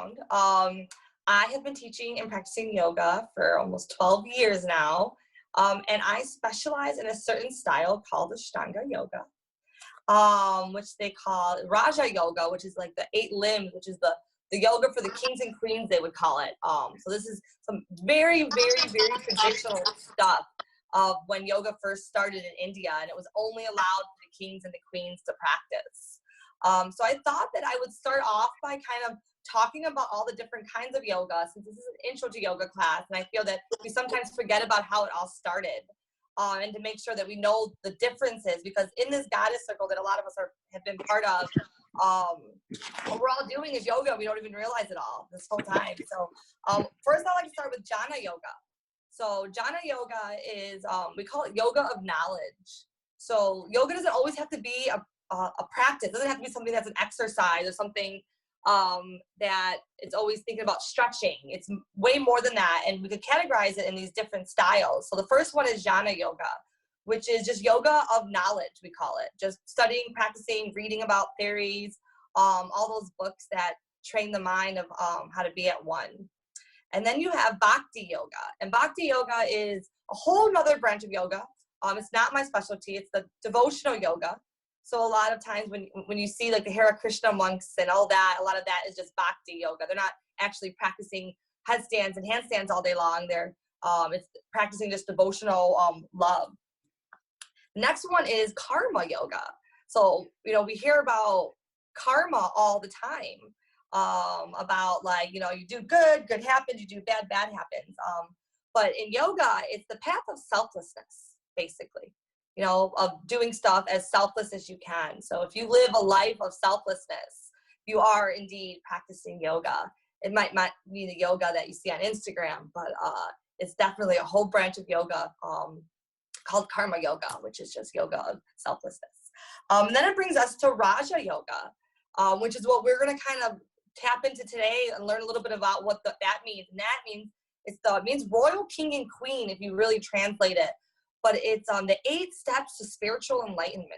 background. I have been teaching and practicing yoga for almost 12 years now. And I specialize in a certain style called Ashtanga yoga, which they call Raja yoga, which is like the 8 limbs, which is the yoga for the kings and queens, they would call it. So this is some very, very, very traditional stuff of when yoga first started in India, and it was only allowed for the kings and the queens to practice. So I thought that I would start off by kind of talking about all the different kinds of yoga, since this is an intro to yoga class, and I feel that we sometimes forget about how it all started, and to make sure that we know the differences, because in this goddess circle that a lot of us have been part of, what we're all doing is yoga. We don't even realize it all this whole time. So first I'd like to start with jhana yoga. So jhana yoga is, we call it yoga of knowledge. So yoga doesn't always have to be a practice. It doesn't have to be something that's an exercise or something that it's always thinking about stretching. It's way more than that, and we could categorize it in these different styles. So the first one is jhana yoga, which is just yoga of knowledge, we call it. Just studying, practicing, reading about theories, all those books that train the mind of how to be at one. And then you have bhakti yoga, and bhakti yoga is a whole nother branch of yoga. It's not my specialty, it's the devotional yoga. So a lot of times when you see like the Hare Krishna monks and all that, a lot of that is just bhakti yoga. They're not actually practicing headstands and handstands all day long. It's practicing just devotional love. Next one is karma yoga. So, we hear about karma all the time, about like, you do good happens, you do bad happens. But in yoga, it's the path of selflessness, basically. Of doing stuff as selfless as you can. So if you live a life of selflessness, you are indeed practicing yoga. It might not be the yoga that you see on Instagram, but it's definitely a whole branch of yoga called karma yoga, which is just yoga of selflessness. And then it brings us to Raja yoga, which is what we're going to kind of tap into today and learn a little bit about what that means. And that means it means royal king and queen if you really translate it. But it's the 8 steps to spiritual enlightenment.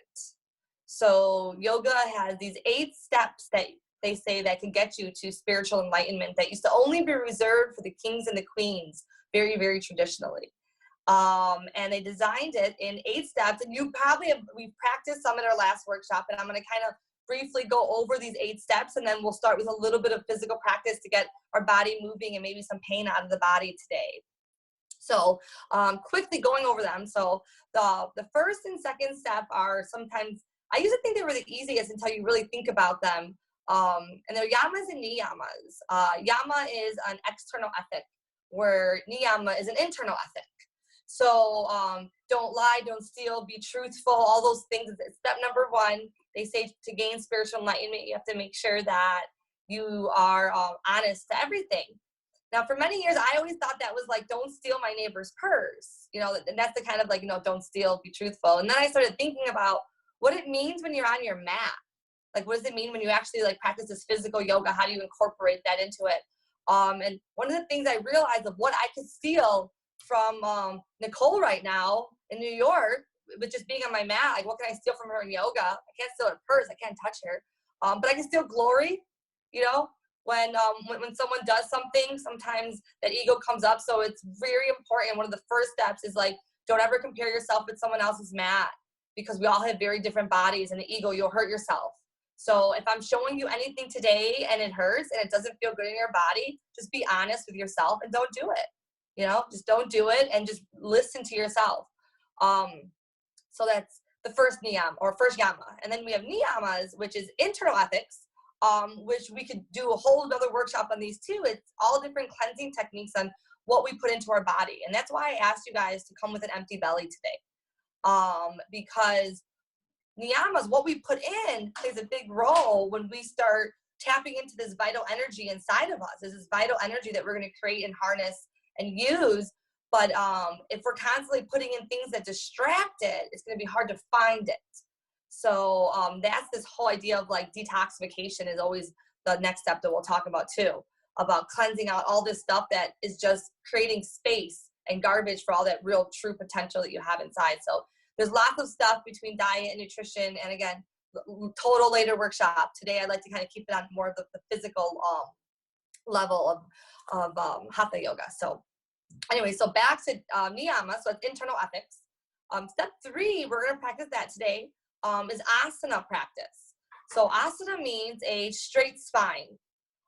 So yoga has these 8 steps that they say that can get you to spiritual enlightenment that used to only be reserved for the kings and the queens, very, very traditionally. And they designed it in 8 steps. And we've practiced some in our last workshop, and I'm going to kind of briefly go over these 8 steps, and then we'll start with a little bit of physical practice to get our body moving and maybe some pain out of the body today. So quickly going over them. So the first and second step are sometimes, I used to think they were the easiest until you really think about them. And they're yamas and niyamas. Yama is an external ethic, where niyama is an internal ethic. So don't lie, don't steal, be truthful, all those things. Step number 1, they say to gain spiritual enlightenment, you have to make sure that you are honest to everything. Now, for many years, I always thought that was like, don't steal my neighbor's purse. And that's the kind of like, don't steal, be truthful. And then I started thinking about what it means when you're on your mat. Like, what does it mean when you actually like practice this physical yoga? How do you incorporate that into it? And one of the things I realized of what I could steal from Nicole right now in New York, with just being on my mat, like, what can I steal from her in yoga? I can't steal her purse. I can't touch her. But I can steal glory, When someone does something, sometimes that ego comes up. So it's very important. One of the first steps is like, don't ever compare yourself with someone else's mat, because we all have very different bodies, and the ego, you'll hurt yourself. So if I'm showing you anything today and it hurts and it doesn't feel good in your body, just be honest with yourself and don't do it. Just don't do it and just listen to yourself. So that's the first niyam or first yama. And then we have niyamas, which is internal ethics. Which we could do a whole other workshop on these too. It's all different cleansing techniques on what we put into our body. And that's why I asked you guys to come with an empty belly today. Because niyamas, what we put in, plays a big role when we start tapping into this vital energy inside of us. This is vital energy that we're going to create and harness and use. But if we're constantly putting in things that distract it, it's going to be hard to find it. So that's this whole idea of like detoxification is always the next step that we'll talk about too, about cleansing out all this stuff that is just creating space and garbage for all that real true potential that you have inside. So there's lots of stuff between diet and nutrition. And again, total later workshop. Today I'd like to kind of keep it on more of the physical level of Hatha yoga. So anyway, so back to niyama, so it's internal ethics. Step 3, we're going to practice that today, is asana practice. So asana means a straight spine.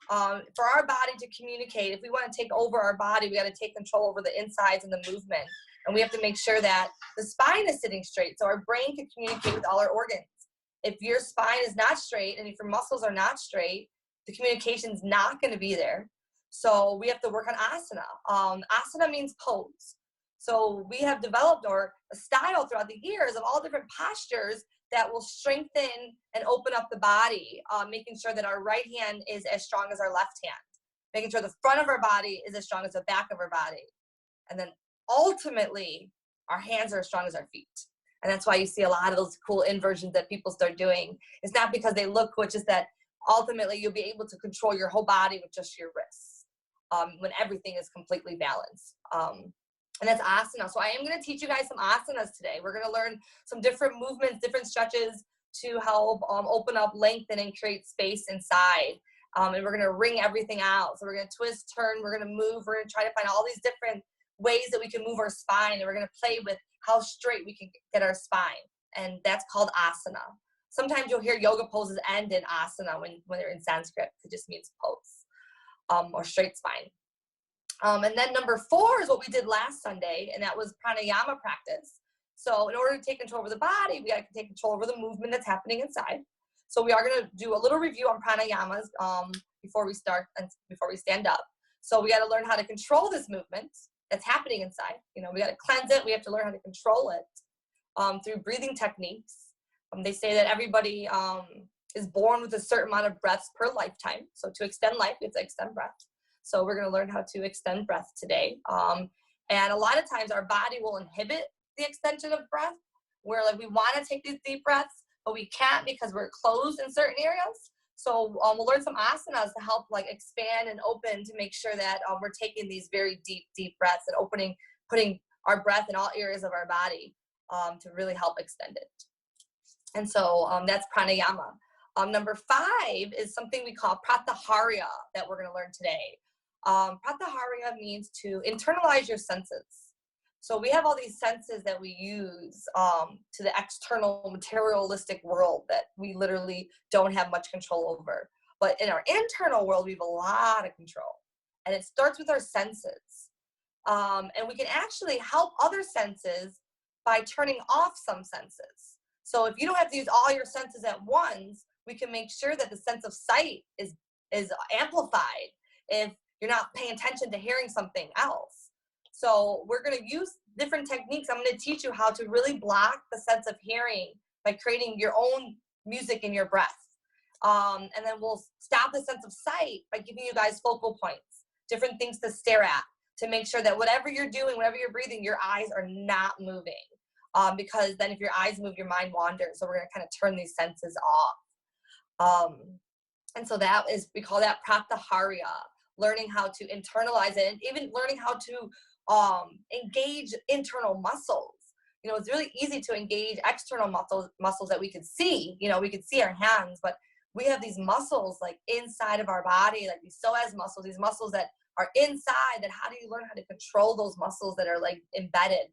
For our body to communicate, if we want to take over our body, we got to take control over the insides and the movement. And we have to make sure that the spine is sitting straight so our brain can communicate with all our organs. If your spine is not straight and if your muscles are not straight, the communication's not going to be there. So we have to work on asana. Asana means pose. So we have developed a style throughout the years of all different postures that will strengthen and open up the body, making sure that our right hand is as strong as our left hand, making sure the front of our body is as strong as the back of our body. And then ultimately, our hands are as strong as our feet. And that's why you see a lot of those cool inversions that people start doing. It's not because they look cool, it's just that ultimately you'll be able to control your whole body with just your wrists when everything is completely balanced. And that's asana. So I am going to teach you guys some asanas today. We're going to learn some different movements, different stretches to help open up, lengthen, and create space inside. And we're going to wring everything out. So we're going to twist, turn, we're going to move. We're going to try to find all these different ways that we can move our spine. And we're going to play with how straight we can get our spine. And that's called asana. Sometimes you'll hear yoga poses end in asana when they're in Sanskrit. It just means pose or straight spine. And then number 4 is what we did last Sunday, and that was pranayama practice. So in order to take control over the body, we got to take control over the movement that's happening inside. So we are going to do a little review on pranayamas before we start and before we stand up. So we got to learn how to control this movement that's happening inside. You know, we got to cleanse it. We have to learn how to control it through breathing techniques. They say that everybody is born with a certain amount of breaths per lifetime. So to extend life, we have to extend breath. So we're going to learn how to extend breath today. And a lot of times our body will inhibit the extension of breath, where like we want to take these deep breaths, but we can't because we're closed in certain areas. So we'll learn some asanas to help like expand and open to make sure that we're taking these very deep, deep breaths and putting our breath in all areas of our body to really help extend it. And so that's pranayama. Number 5 is something we call pratyahara that we're going to learn today. Pratyahara means to internalize your senses. So we have all these senses that we use to the external materialistic world that we literally don't have much control over. But in our internal world, we have a lot of control. And it starts with our senses. And we can actually help other senses by turning off some senses. So if you don't have to use all your senses at once, we can make sure that the sense of sight is amplified if you're not paying attention to hearing something else. So we're going to use different techniques. I'm going to teach you how to really block the sense of hearing by creating your own music in your breath. And then we'll stop the sense of sight by giving you guys focal points, different things to stare at, to make sure that whatever you're doing, whatever you're breathing, your eyes are not moving. Because then if your eyes move, your mind wanders. So we're going to kind of turn these senses off. And so we call that pratyahara, learning how to internalize it, and even learning how to engage internal muscles. You know, it's really easy to engage external muscles that we could see. You know, we could see our hands, but we have these muscles like inside of our body, like these psoas muscles, these muscles that are inside, that how do you learn how to control those muscles that are like embedded?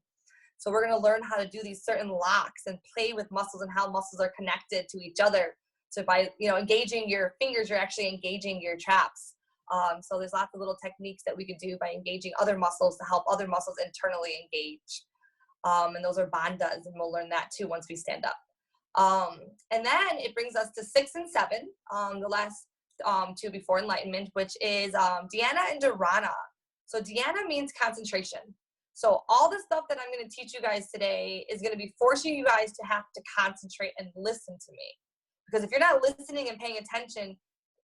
So we're going to learn how to do these certain locks and play with muscles and how muscles are connected to each other. So by, you know, engaging your fingers, you're actually engaging your traps. So there's lots of little techniques that we could do by engaging other muscles to help other muscles internally engage. And those are bandhas, and we'll learn that too once we stand up. And then it brings us to 6 and 7, the last 2 before enlightenment, which is dhyana and dharana. So dhyana means concentration. So all the stuff that I'm going to teach you guys today is going to be forcing you guys to have to concentrate and listen to me. Because if you're not listening and paying attention,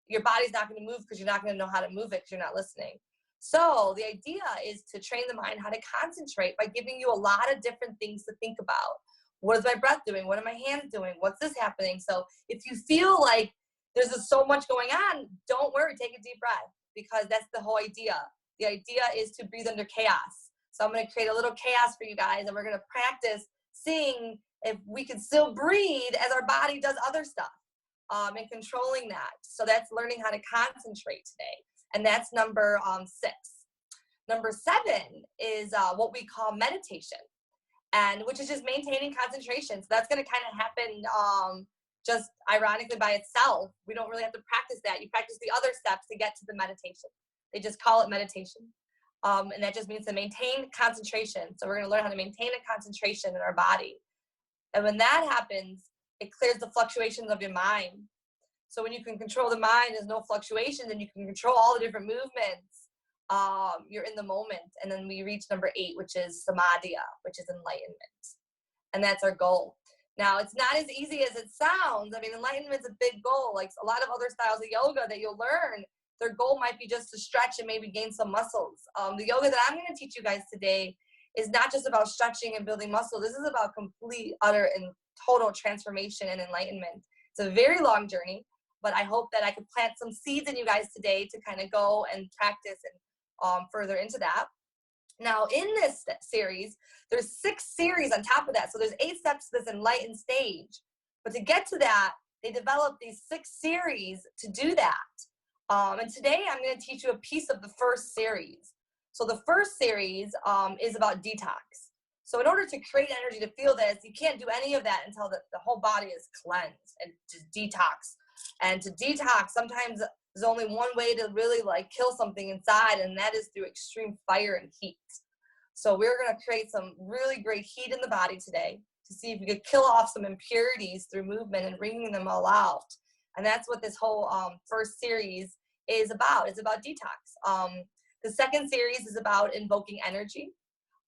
your body's not going to move because you're not going to know how to move it because you're not listening. So the idea is to train the mind how to concentrate by giving you a lot of different things to think about. What is my breath doing? What are my hands doing? What's this happening? So if you feel like there's just so much going on, don't worry, take a deep breath, because that's the whole idea. The idea is to breathe under chaos. So I'm going to create a little chaos for you guys, and we're going to practice seeing if we can still breathe as our body does other stuff, and controlling that. So that's learning how to concentrate today. And that's number 6. Number 7 is what we call meditation, and which is just maintaining concentration. So that's going to kind of happen just ironically by itself. We don't really have to practice that. You practice the other steps to get to the meditation. They just call it meditation. And that just means to maintain concentration. So we're going to learn how to maintain a concentration in our body. And when that happens, it clears the fluctuations of your mind. So when you can control the mind, there's no fluctuations, and you can control all the different movements. You're in the moment. And then we reach number 8, which is samadhi, which is enlightenment. And that's our goal. Now, it's not as easy as it sounds. I mean, enlightenment's a big goal. Like a lot of other styles of yoga that you'll learn, their goal might be just to stretch and maybe gain some muscles. The yoga that I'm going to teach you guys today is not just about stretching and building muscle. This is about complete, utter, and total transformation and enlightenment. It's a very long journey, but I hope that I could plant some seeds in you guys today to kind of go and practice and further into that. Now, in this series, there's 6 series on top of that. So there's 8 steps to this enlightened stage. But to get to that, they developed these 6 series to do that. And today, I'm going to teach you a piece of the first series. So the first series is about detox. So in order to create energy to feel this, you can't do any of that until the whole body is cleansed and just detox. And to detox, sometimes there's only one way to really like kill something inside, and that is through extreme fire and heat. So we're going to create some really great heat in the body today to see if we could kill off some impurities through movement and wringing them all out. And that's what this whole first series is about. It's about detox. The second series is about invoking energy.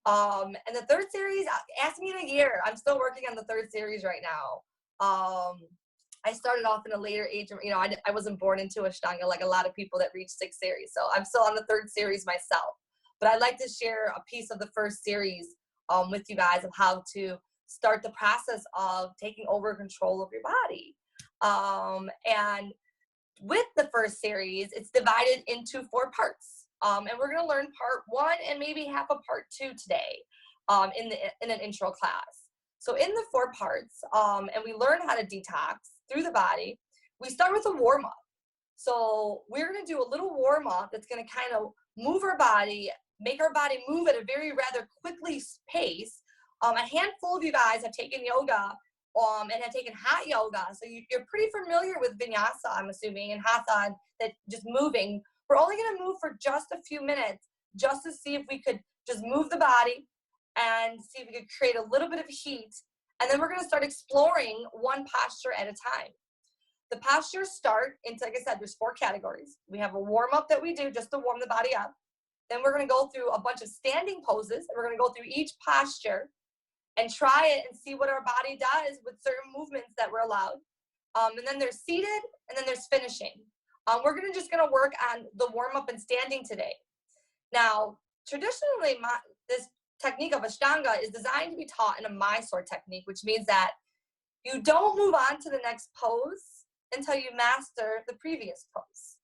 And the third series, ask me in a year. I'm still working on the third series right now. I started off in a later age. You know, I wasn't born into Ashtanga like a lot of people that reach 6 series. So I'm still on the third series myself. But I'd like to share a piece of the first series with you guys of how to start the process of taking over control of your body. And with the first series, it's divided into 4 parts. And we're going to learn part 1 and maybe half of part 2 today in an intro class. So in the 4 parts, and we learn how to detox through the body, we start with a warm-up. So we're going to do a little warm-up that's going to kind of move our body, make our body move at a very rather quickly pace. A handful of you guys have taken yoga and have taken hot yoga. So you're pretty familiar with vinyasa, I'm assuming, and hatha, that just moving. We're only going to move for just a few minutes just to see if we could just move the body and see if we could create a little bit of heat. And then we're going to start exploring one posture at a time. The postures start into, like I said, there's 4 categories. We have a warm-up that we do just to warm the body up. Then we're going to go through a bunch of standing poses, and we're going to go through each posture and try it and see what our body does with certain movements that we're allowed. And then there's seated, and then there's finishing. We're just going to work on the warm-up and standing today. Now, traditionally, this technique of Ashtanga is designed to be taught in a Mysore technique, which means that you don't move on to the next pose until you master the previous pose.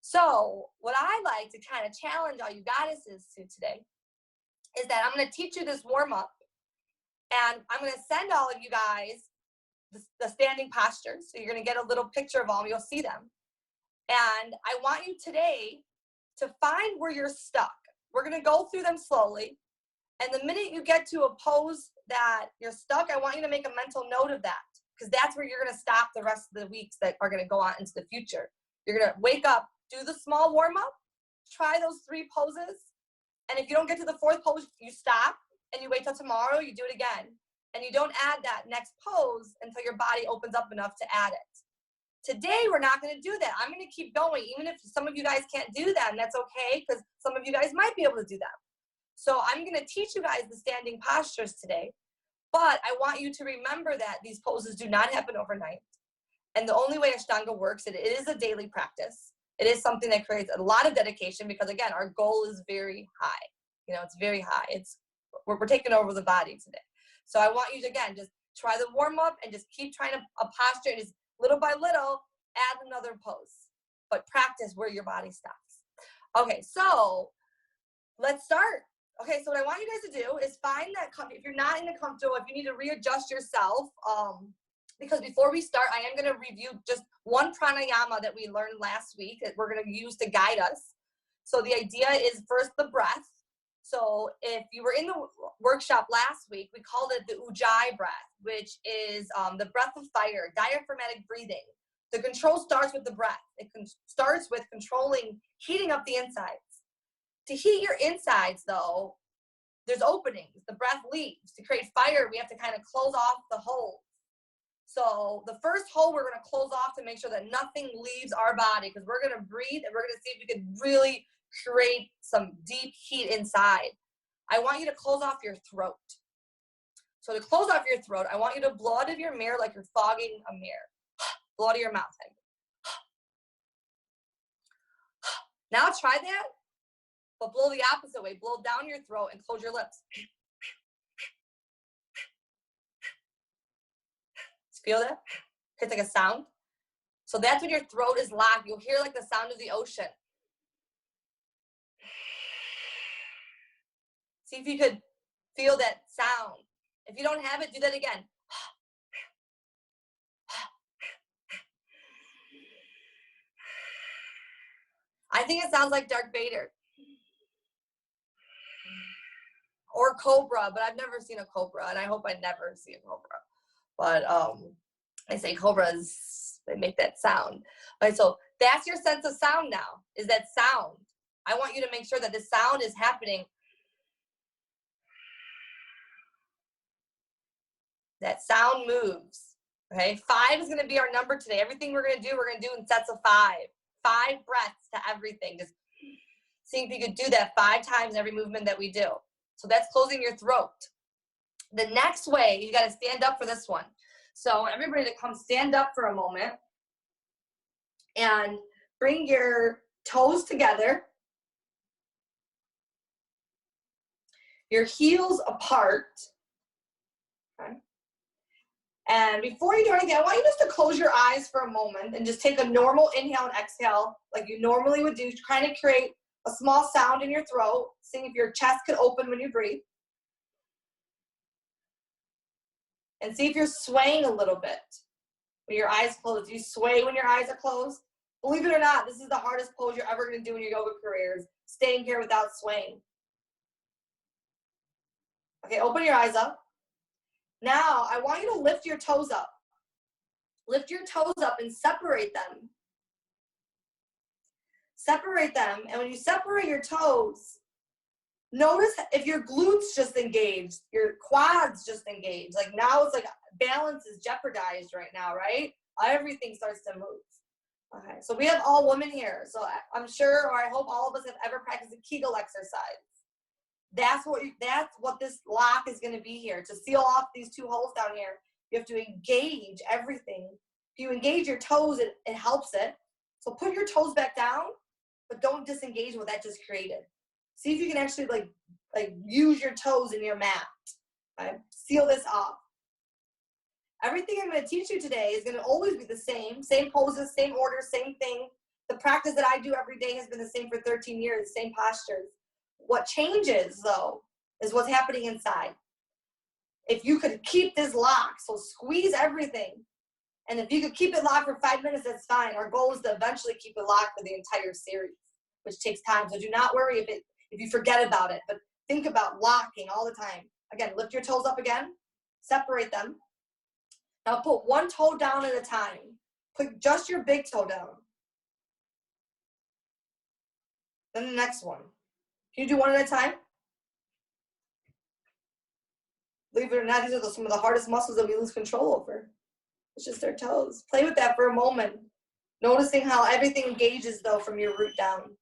So what I like to kind of challenge all you goddesses to today is that I'm going to teach you this warm-up, and I'm going to send all of you guys the standing postures. So you're going to get a little picture of them. You'll see them. And I want you today to find where you're stuck. We're going to go through them slowly. And the minute you get to a pose that you're stuck, I want you to make a mental note of that, because that's where you're going to stop the rest of the weeks that are going to go on into the future. You're going to wake up, do the small warm-up, try those 3 poses. And if you don't get to the 4th pose, you stop and you wait till tomorrow, you do it again. And you don't add that next pose until your body opens up enough to add it. Today, we're not going to do that. I'm going to keep going, even if some of you guys can't do that, and that's okay, because some of you guys might be able to do that. So I'm going to teach you guys the standing postures today, but I want you to remember that these poses do not happen overnight. And the only way Ashtanga works, it is a daily practice. It is something that creates a lot of dedication because, again, our goal is very high. You know, it's very high. We're taking over the body today. So I want you to, again, just try the warm-up and just keep trying a posture, and just little by little, add another pose. But practice where your body stops. Okay, so let's start. Okay, so what I want you guys to do is find that if you're not in the comfortable, if you need to readjust yourself, because before we start, I am going to review just one pranayama that we learned last week that we're going to use to guide us. So the idea is first the breath. So if you were in the workshop last week, we called it the Ujjayi breath, which is the breath of fire, diaphragmatic breathing. The control starts with the breath. It starts with controlling, heating up the insides. To heat your insides, though, there's openings. The breath leaves. To create fire, we have to kind of close off the holes. So the first hole we're going to close off to make sure that nothing leaves our body, because we're going to breathe and we're going to see if we can really create some deep heat inside. I want you to close off your throat. So to close off your throat, I want you to blow out of your mirror like you're fogging a mirror. Blow out of your mouth. Now try that, but blow the opposite way. Blow down your throat and close your lips. Feel that? It's like a sound. So that's when your throat is locked. You'll hear like the sound of the ocean. See if you could feel that sound. If you don't have it, do that again. I think it sounds like Darth Vader. Or cobra, but I've never seen a cobra, and I hope I never see a cobra. But I say cobras, they make that sound. All right, so that's your sense of sound now, is that sound. I want you to make sure that the sound is happening. That sound moves, okay? 5 is gonna be our number today. Everything we're gonna do in sets of 5. 5 breaths to everything. Just see if you could do that 5 times every movement that we do. So that's closing your throat. The next way, you gotta stand up for this one. So everybody to come stand up for a moment and bring your toes together, your heels apart, okay? And before you do anything, I want you just to close your eyes for a moment and just take a normal inhale and exhale like you normally would do to kind of create a small sound in your throat, seeing if your chest could open when you breathe. And see if you're swaying a little bit when your eyes closed. Do you sway when your eyes are closed? Believe it or not, this is the hardest pose you're ever going to do in your yoga career, is staying here without swaying. Okay, open your eyes up. Now, I want you to lift your toes up. Lift your toes up and separate them. Separate them, and when you separate your toes, notice if your glutes just engaged, your quads just engaged. Like now it's like balance is jeopardized right now, right? Everything starts to move. Okay, so we have all women here. So I'm sure, or I hope all of us have ever practiced a Kegel exercise. That's what this lock is going to be here. To seal off these 2 holes down here, you have to engage everything. If you engage your toes, it helps it. So put your toes back down, but don't disengage what that just created. See if you can actually like use your toes in your mat. Okay? Seal this off. Everything I'm going to teach you today is going to always be the same poses, same order, same thing. The practice that I do every day has been the same for 13 years, same postures. What changes, though, is what's happening inside. If you could keep this locked, so squeeze everything, and if you could keep it locked for 5 minutes, that's fine. Our goal is to eventually keep it locked for the entire series, which takes time. So do not worry if you forget about it, but think about locking all the time. Again, lift your toes up again, separate them. Now put one toe down at a time. Put just your big toe down. Then the next one. Can you do one at a time? Believe it or not, these are some of the hardest muscles that we lose control over. It's just our toes. Play with that for a moment. Noticing how everything engages, though, from your root down.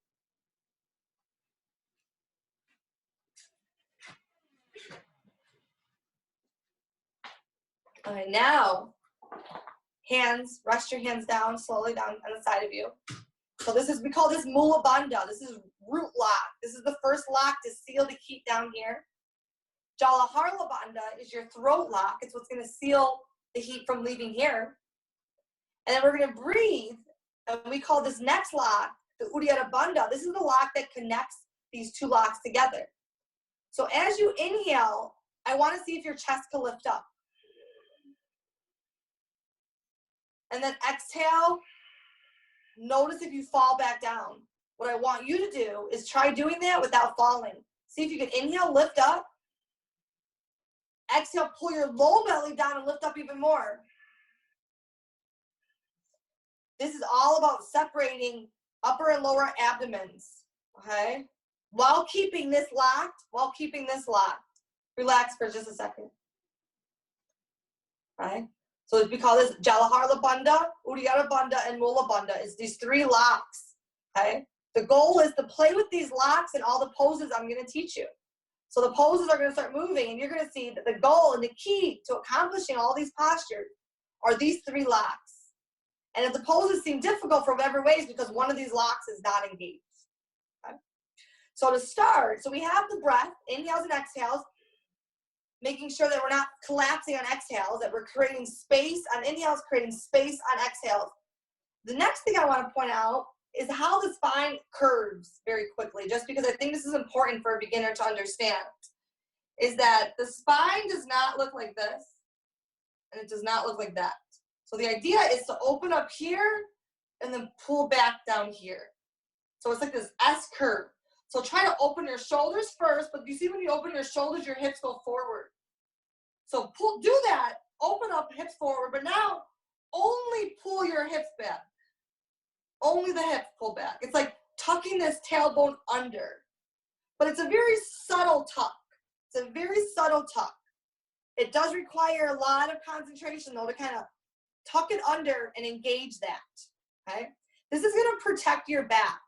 All right, now, hands, rest your hands down, slowly down on the side of you. So we call this Mula Bandha. This is root lock. This is the first lock to seal the heat down here. Jawaharlal Bandha is your throat lock. It's what's going to seal the heat from leaving here. And then we're going to breathe, and we call this next lock the Uddiyana Bandha. This is the lock that connects these 2 locks together. So as you inhale, I want to see if your chest can lift up. And then exhale. Notice if you fall back down. What I want you to do is try doing that without falling. See if you can inhale, lift up. Exhale, pull your low belly down and lift up even more. This is all about separating upper and lower abdomens, okay? While keeping this locked, Relax for just a second. Right? So we call this Jalahara Bandha, Uddiyana Bandha, and Mula Bandha. It's these 3 locks, okay? The goal is to play with these locks and all the poses I'm going to teach you. So the poses are going to start moving, and you're going to see that the goal and the key to accomplishing all these postures are these 3 locks. And if the poses seem difficult for whatever ways, because one of these locks is not engaged. Okay? So to start, so we have the breath, inhales and exhales, making sure that we're not collapsing on exhales, that we're creating space on inhales, creating space on exhales. The next thing I want to point out is how the spine curves very quickly, just because I think this is important for a beginner to understand, is that the spine does not look like this, and it does not look like that. So the idea is to open up here and then pull back down here. So it's like this S curve. So try to open your shoulders first, but you see when you open your shoulders, your hips go forward. So do that, open up hips forward, but now only pull your hips back. Only the hips pull back. It's like tucking this tailbone under. But it's a very subtle tuck. It's a very subtle tuck. It does require a lot of concentration though to kind of tuck it under and engage that, okay? This is gonna protect your back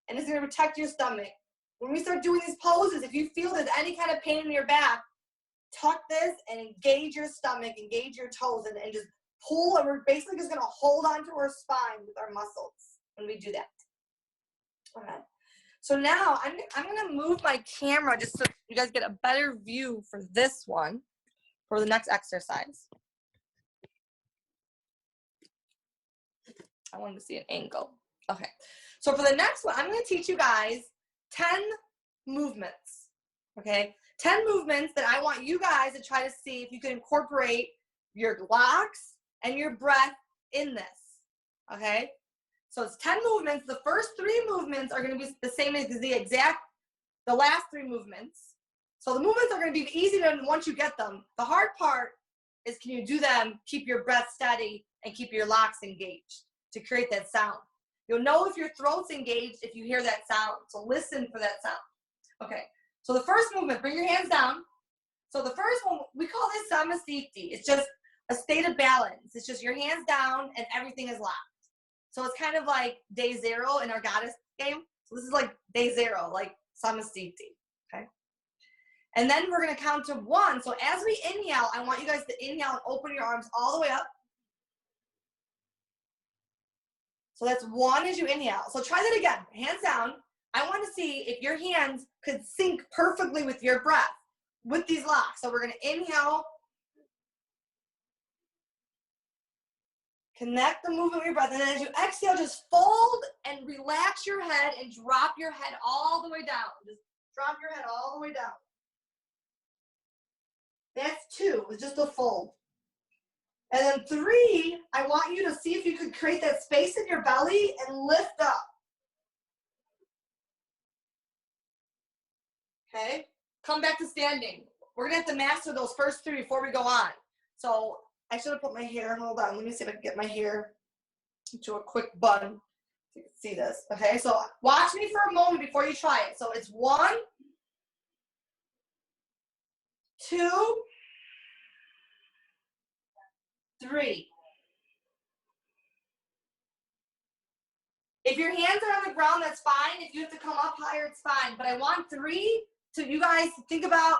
and it's gonna protect your stomach. When we start doing these poses, if you feel there's any kind of pain in your back, tuck this and engage your stomach, engage your toes, and just pull, and we're basically just gonna hold onto our spine with our muscles when we do that. Okay. So now I'm gonna move my camera just so you guys get a better view for this one, for the next exercise. I wanted to see an angle. Okay. So for the next one, I'm gonna teach you guys 10 movements, okay? 10 movements that I want you guys to try to see if you can incorporate your locks and your breath in this, okay? So it's 10 movements. The first 3 movements are gonna be the same as the last 3 movements. So the movements are gonna be easy to once you get them. The hard part is can you do them, keep your breath steady, and keep your locks engaged to create that sound. You'll know if your throat's engaged if you hear that sound. So listen for that sound. Okay, so the first movement, bring your hands down. So the first one, we call this samasthiti. It's just a state of balance. It's just your hands down and everything is locked. So it's kind of like day 0 in our goddess game. So this is like day 0, like samasthiti, okay? And then we're gonna count to 1. So as we inhale, I want you guys to inhale and open your arms all the way up. So that's 1 as you inhale. So try that again, hands down. I want to see if your hands could sync perfectly with your breath, with these locks. So we're gonna inhale, connect the movement with your breath, and then as you exhale, just fold and relax your head and drop your head all the way down. Just drop your head all the way down. That's 2, it's just a fold. And then 3, I want you to see if you could create that space in your belly and lift up. Okay, come back to standing. We're gonna have to master those first 3 before we go on. So I should have put my hair, hold on, let me see if I can get my hair into a quick bun so you can see this. Okay, so watch me for a moment before you try it. So it's 1, 2, 3. If your hands are on the ground, that's fine. If you have to come up higher, it's fine. But I want 3 to you guys to think about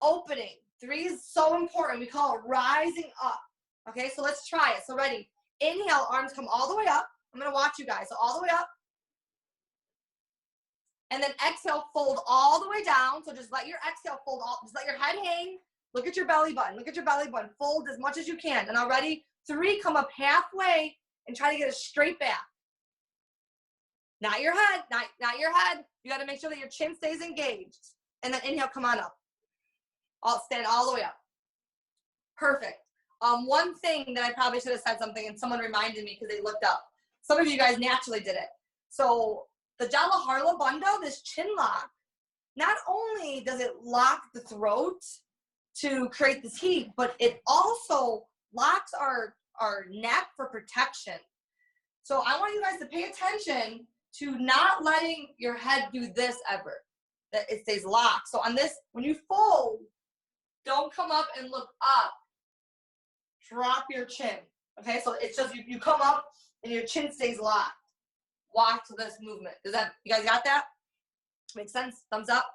opening. 3 is so important. We call it rising up. Okay, so let's try it. So ready? Inhale, arms come all the way up. I'm gonna watch you guys. So all the way up. And then exhale, fold all the way down. So just let your exhale fold all, just let your head hang. Look at your belly button. Look at your belly button. Fold as much as you can. And already 3, come up halfway and try to get it straight back. Not your head, not your head. You got to make sure that your chin stays engaged. And then inhale, come on up. Stand all the way up. Perfect. One thing that I probably should have said something and someone reminded me because they looked up. Some of you guys naturally did it. So the Jalaharla Bandha, this chin lock, not only does it lock the throat to create this heat, but it also locks our neck for protection. So I want you guys to pay attention to not letting your head do this ever, that it stays locked. So on this, when you fold, don't come up and look up. Drop your chin. Okay, so it's just you come up and your chin stays locked. Watch this movement. Does that, you guys got that? Make sense? Thumbs up?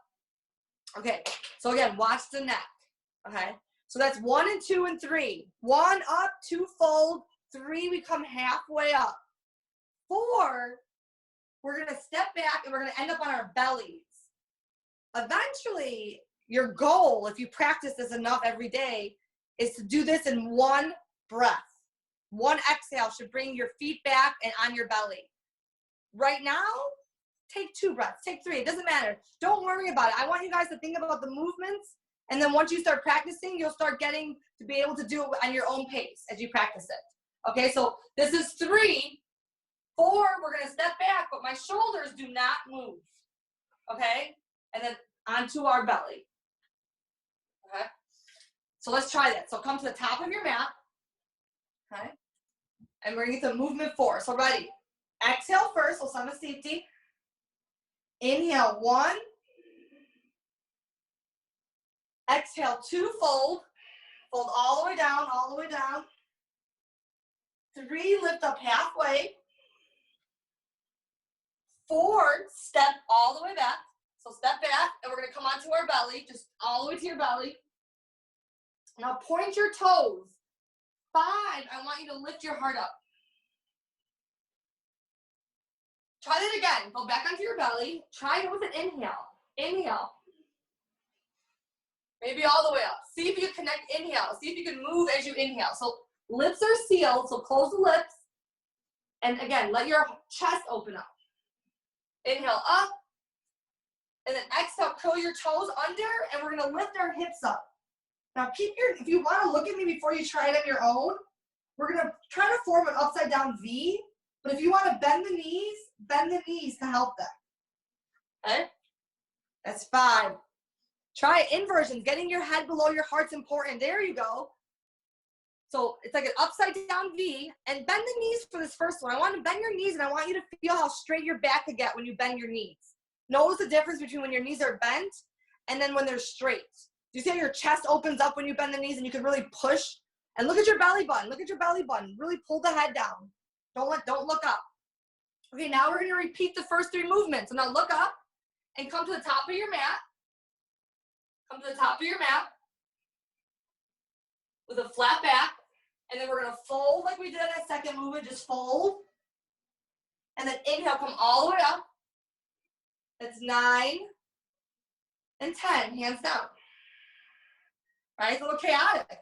Okay, so again, watch the neck. Okay, so that's 1 and 2 and 3. 1 up, 2 fold, 3 we come halfway up. 4, we're gonna step back and we're gonna end up on our bellies. Eventually, your goal, if you practice this enough every day, is to do this in one breath. One exhale should bring your feet back and on your belly. Right now, take 2 breaths, take 3, it doesn't matter. Don't worry about it. I want you guys to think about the movements, and then once you start practicing, you'll start getting to be able to do it on your own pace as you practice it. Okay, so this is 3. 4, we're gonna step back, but my shoulders do not move. Okay, and then onto our belly. Okay, so let's try that. So come to the top of your mat. Okay, and we're gonna get to movement 4. So ready? Exhale first, so samasthiti. Inhale 1. Exhale 2, fold. Fold all the way down, all the way down. 3, lift up halfway. 4, step all the way back. So step back, and we're gonna come onto our belly, just all the way to your belly. Now point your toes. 5, I want you to lift your heart up. Try that again. Go back onto your belly. Try it with an inhale. Inhale. Maybe all the way up. See if you can connect. Inhale. See if you can move as you inhale. So lips are sealed, so close the lips. And again, let your chest open up. Inhale up. And then exhale, curl your toes under, and we're gonna lift our hips up. Now keep your, if you wanna look at me before you try it on your own, we're gonna try to form an upside down V, but if you wanna bend the knees to help that. Okay? That's 5. Try inversions, getting your head below your heart's important. There you go. So it's like an upside down V, and bend the knees for this first one. I want to bend your knees, and I want you to feel how straight your back could get when you bend your knees. Notice the difference between when your knees are bent and then when they're straight. Do you see how your chest opens up when you bend the knees and you can really push? And look at your belly button. Look at your belly button. Really pull the head down. Don't look up. Okay, now we're going to repeat the first 3 movements. So now look up and come to the top of your mat. Come to the top of your mat with a flat back. And then we're going to fold like we did in that second movement. Just fold. And then inhale, come all the way up. That's 9 and 10, hands down. All right, it's a little chaotic.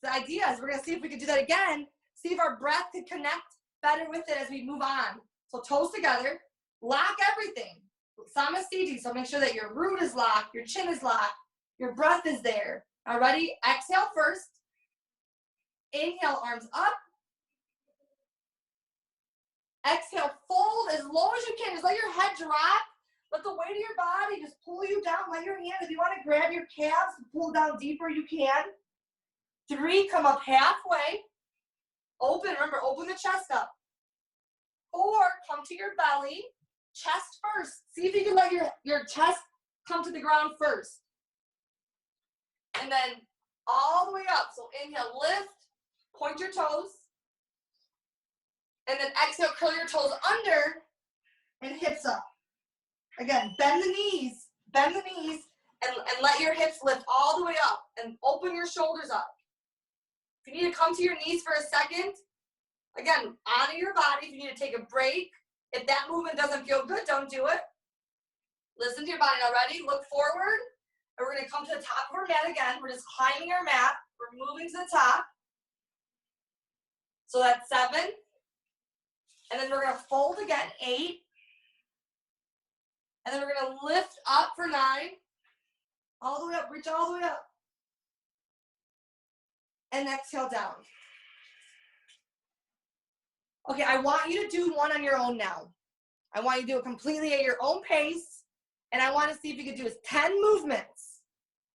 The idea is we're going to see if we can do that again. See if our breath can connect better with it as we move on. So toes together, lock everything. Samasthiti, so make sure that your root is locked, your chin is locked, your breath is there. All right, ready? Exhale first. Inhale, arms up. Exhale, fold as low as you can. Just let your head drop. Let the weight of your body just pull you down. Let your hand, if you want to grab your calves and pull down deeper, you can. 3, come up halfway. Open, remember, open the chest up. 4, come to your belly. Chest first. See if you can let your chest come to the ground first. And then all the way up. So inhale, lift, point your toes. And then exhale, curl your toes under and hips up. Again, bend the knees, and let your hips lift all the way up and open your shoulders up. If you need to come to your knees for a second, again, honor your body. If you need to take a break, if that movement doesn't feel good, don't do it. Listen to your body. Now ready? Look forward. And we're going to come to the top of our mat again. We're just climbing our mat. We're moving to the top. So that's 7. And then we're going to fold again, 8. And then we're going to lift up for 9. All the way up, reach all the way up. and exhale down. Okay, I want you to do one on your own now. I want you to do it completely at your own pace, and I want to see if you can do 10 movements.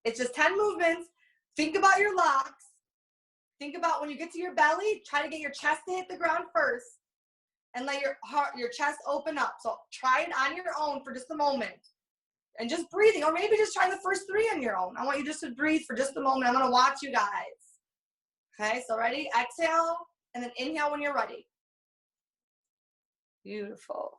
It's just 10 movements. Think about your locks. Think about when you get to your belly, try to get your chest to hit the ground first, and let your heart, your chest open up. So try it on your own for just a moment. And just breathing, or maybe just try the first 3 on your own. I want you just to breathe for just a moment. I'm going to watch you guys. Okay, so ready? Exhale, and then inhale when you're ready. Beautiful.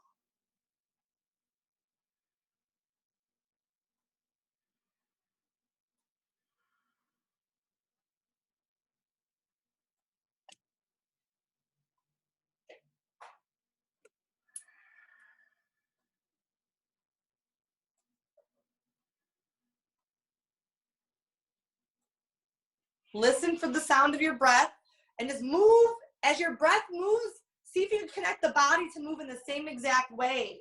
Listen for the sound of your breath and just move. As your breath moves, see if you can connect the body to move in the same exact way.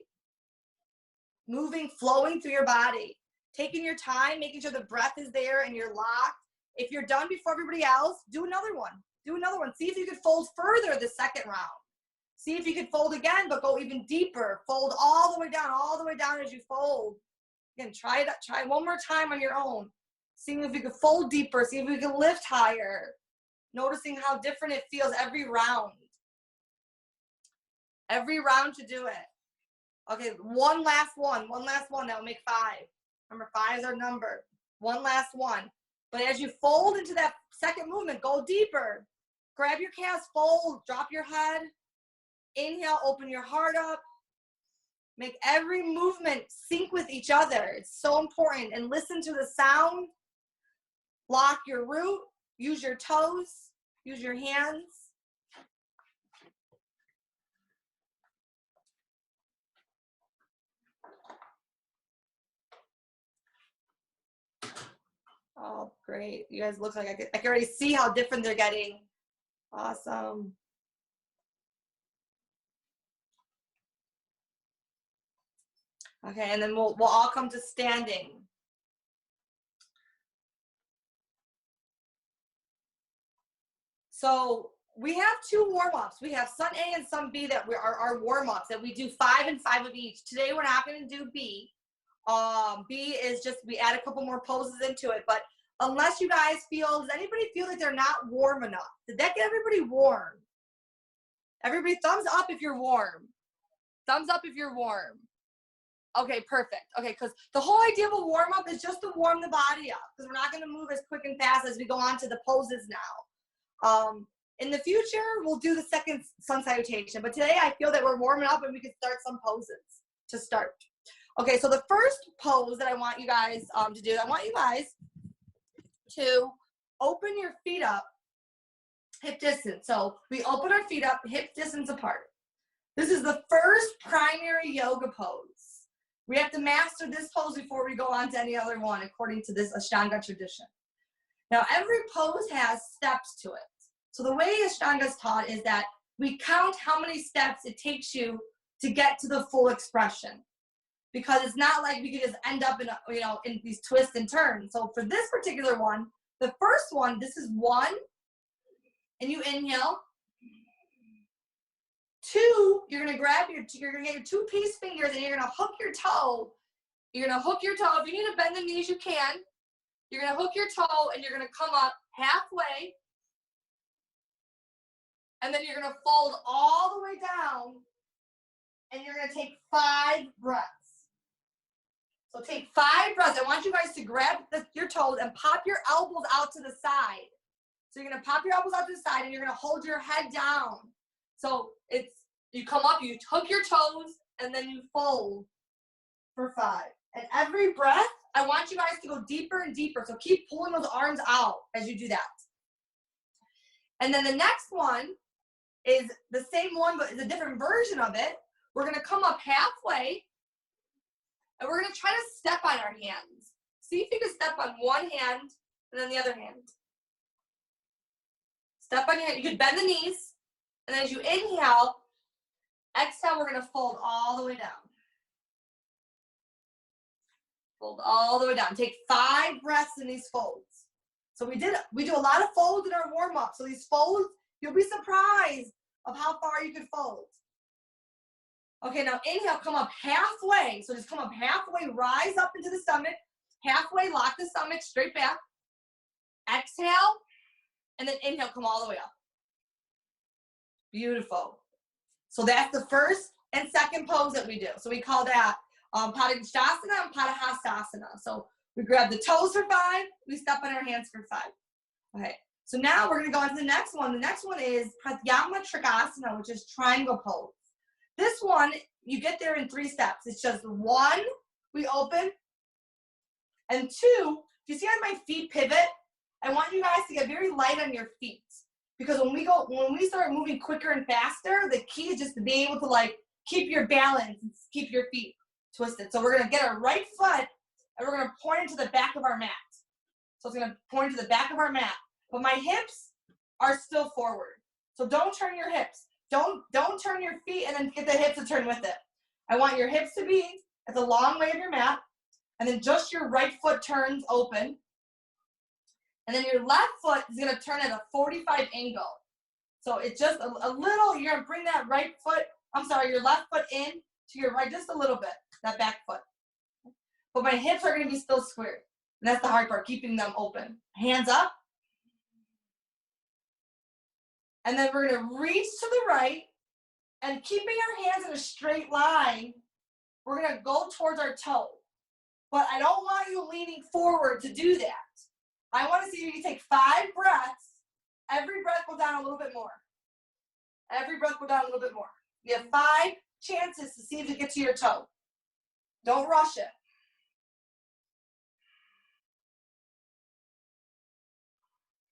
Moving, flowing through your body. Taking your time, making sure the breath is there and you're locked. If you're done before everybody else, do another one. Do another one. See if you could fold further the second round. See if you could fold again, but go even deeper. Fold all the way down as you fold. Again, try one more time on your own. Seeing if you can fold deeper, see if you can lift higher. Noticing how different it feels every round. Every round to do it. Okay, one last one. That will make 5. Remember, 5 is our number. One last one. But as you fold into that second movement, go deeper. Grab your calves, fold, drop your head. Inhale, open your heart up. Make every movement sync with each other. It's so important. And listen to the sound. Lock your root. Use your toes. Use your hands. Oh, great. You guys look like I can already see how different they're getting. Awesome. Okay, and then we'll all come to standing. So we have 2 warm-ups. We have Sun A and Sun B that are our warm-ups that we do 5 and 5 of each. Today we're not going to do B. B is just, we add a couple more poses into it. But unless you guys feel, does anybody feel like they're not warm enough? Did that get everybody warm? Everybody, thumbs up if you're warm. Thumbs up if you're warm. Okay, perfect. Okay, because the whole idea of a warm-up is just to warm the body up, because we're not going to move as quick and fast as we go on to the poses now. In the future, we'll do the second sun salutation, but today I feel that we're warming up and we can start some poses to start. Okay, so the first pose that I want you guys to do, I want you guys to open your feet up hip distance. So we open our feet up hip distance apart. This is the first primary yoga pose. We have to master this pose before we go on to any other one, according to this Ashtanga tradition. Now, every pose has steps to it. So the way Ashtanga is taught is that we count how many steps it takes you to get to the full expression. Because it's not like we could just end up in, in these twists and turns. So for this particular one, the first one, this is 1, and you inhale. 2, you're gonna you're gonna get your 2 peace fingers and you're gonna hook your toe. You're gonna hook your toe. If you need to bend the knees, you can. You're gonna hook your toe and you're gonna come up halfway. And then you're gonna fold all the way down and you're gonna take 5 breaths. So take 5 breaths. I want you guys to grab your toes and pop your elbows out to the side. So you're gonna pop your elbows out to the side and you're gonna hold your head down. So you come up, you hook your toes, and then you fold for 5. And every breath, I want you guys to go deeper and deeper. So keep pulling those arms out as you do that. And then the next one is the same one, but it's a different version of it. We're gonna come up halfway, and we're gonna try to step on our hands. See if you can step on one hand and then the other hand. Step on your hand. You can bend the knees. And as you inhale, exhale, we're going to fold all the way down. Fold all the way down. Take 5 breaths in these folds. So we do a lot of folds in our warm-up. So these folds, you'll be surprised of how far you can fold. Okay, now inhale, come up halfway. So just come up halfway, rise up into the stomach. Halfway, lock the stomach straight back. Exhale, and then inhale, come all the way up. Beautiful. So that's the first and second pose that we do. So we call that Padangusthasana and Padahastasana. So we grab the toes for 5, we step on our hands for 5. Okay, so now we're gonna go on to the next one. The next one is Pratyahara Trikonasana, which is triangle pose. This one, you get there in 3 steps. It's just 1, we open, and 2, if you see how my feet pivot, I want you guys to get very light on your feet. Because when we start moving quicker and faster, the key is just to be able to like keep your balance and keep your feet twisted. So we're gonna get our right foot and we're gonna point into the back of our mat. So it's gonna point to the back of our mat. But my hips are still forward. So don't turn your hips. Don't turn your feet and then get the hips to turn with it. I want your hips to be at the long way of your mat, and then just your right foot turns open. And then your left foot is gonna turn at a 45 angle. So it's just a little, you're gonna bring that right foot, your left foot in to your right just a little bit, that back foot. But my hips are gonna be still squared. And that's the hard part, keeping them open. Hands up. And then we're gonna reach to the right, and keeping our hands in a straight line, we're gonna go towards our toe. But I don't want you leaning forward to do that. I want to see you take 5 breaths. Every breath go down a little bit more. Every breath go down a little bit more. You have 5 chances to see if you get to your toe. Don't rush it.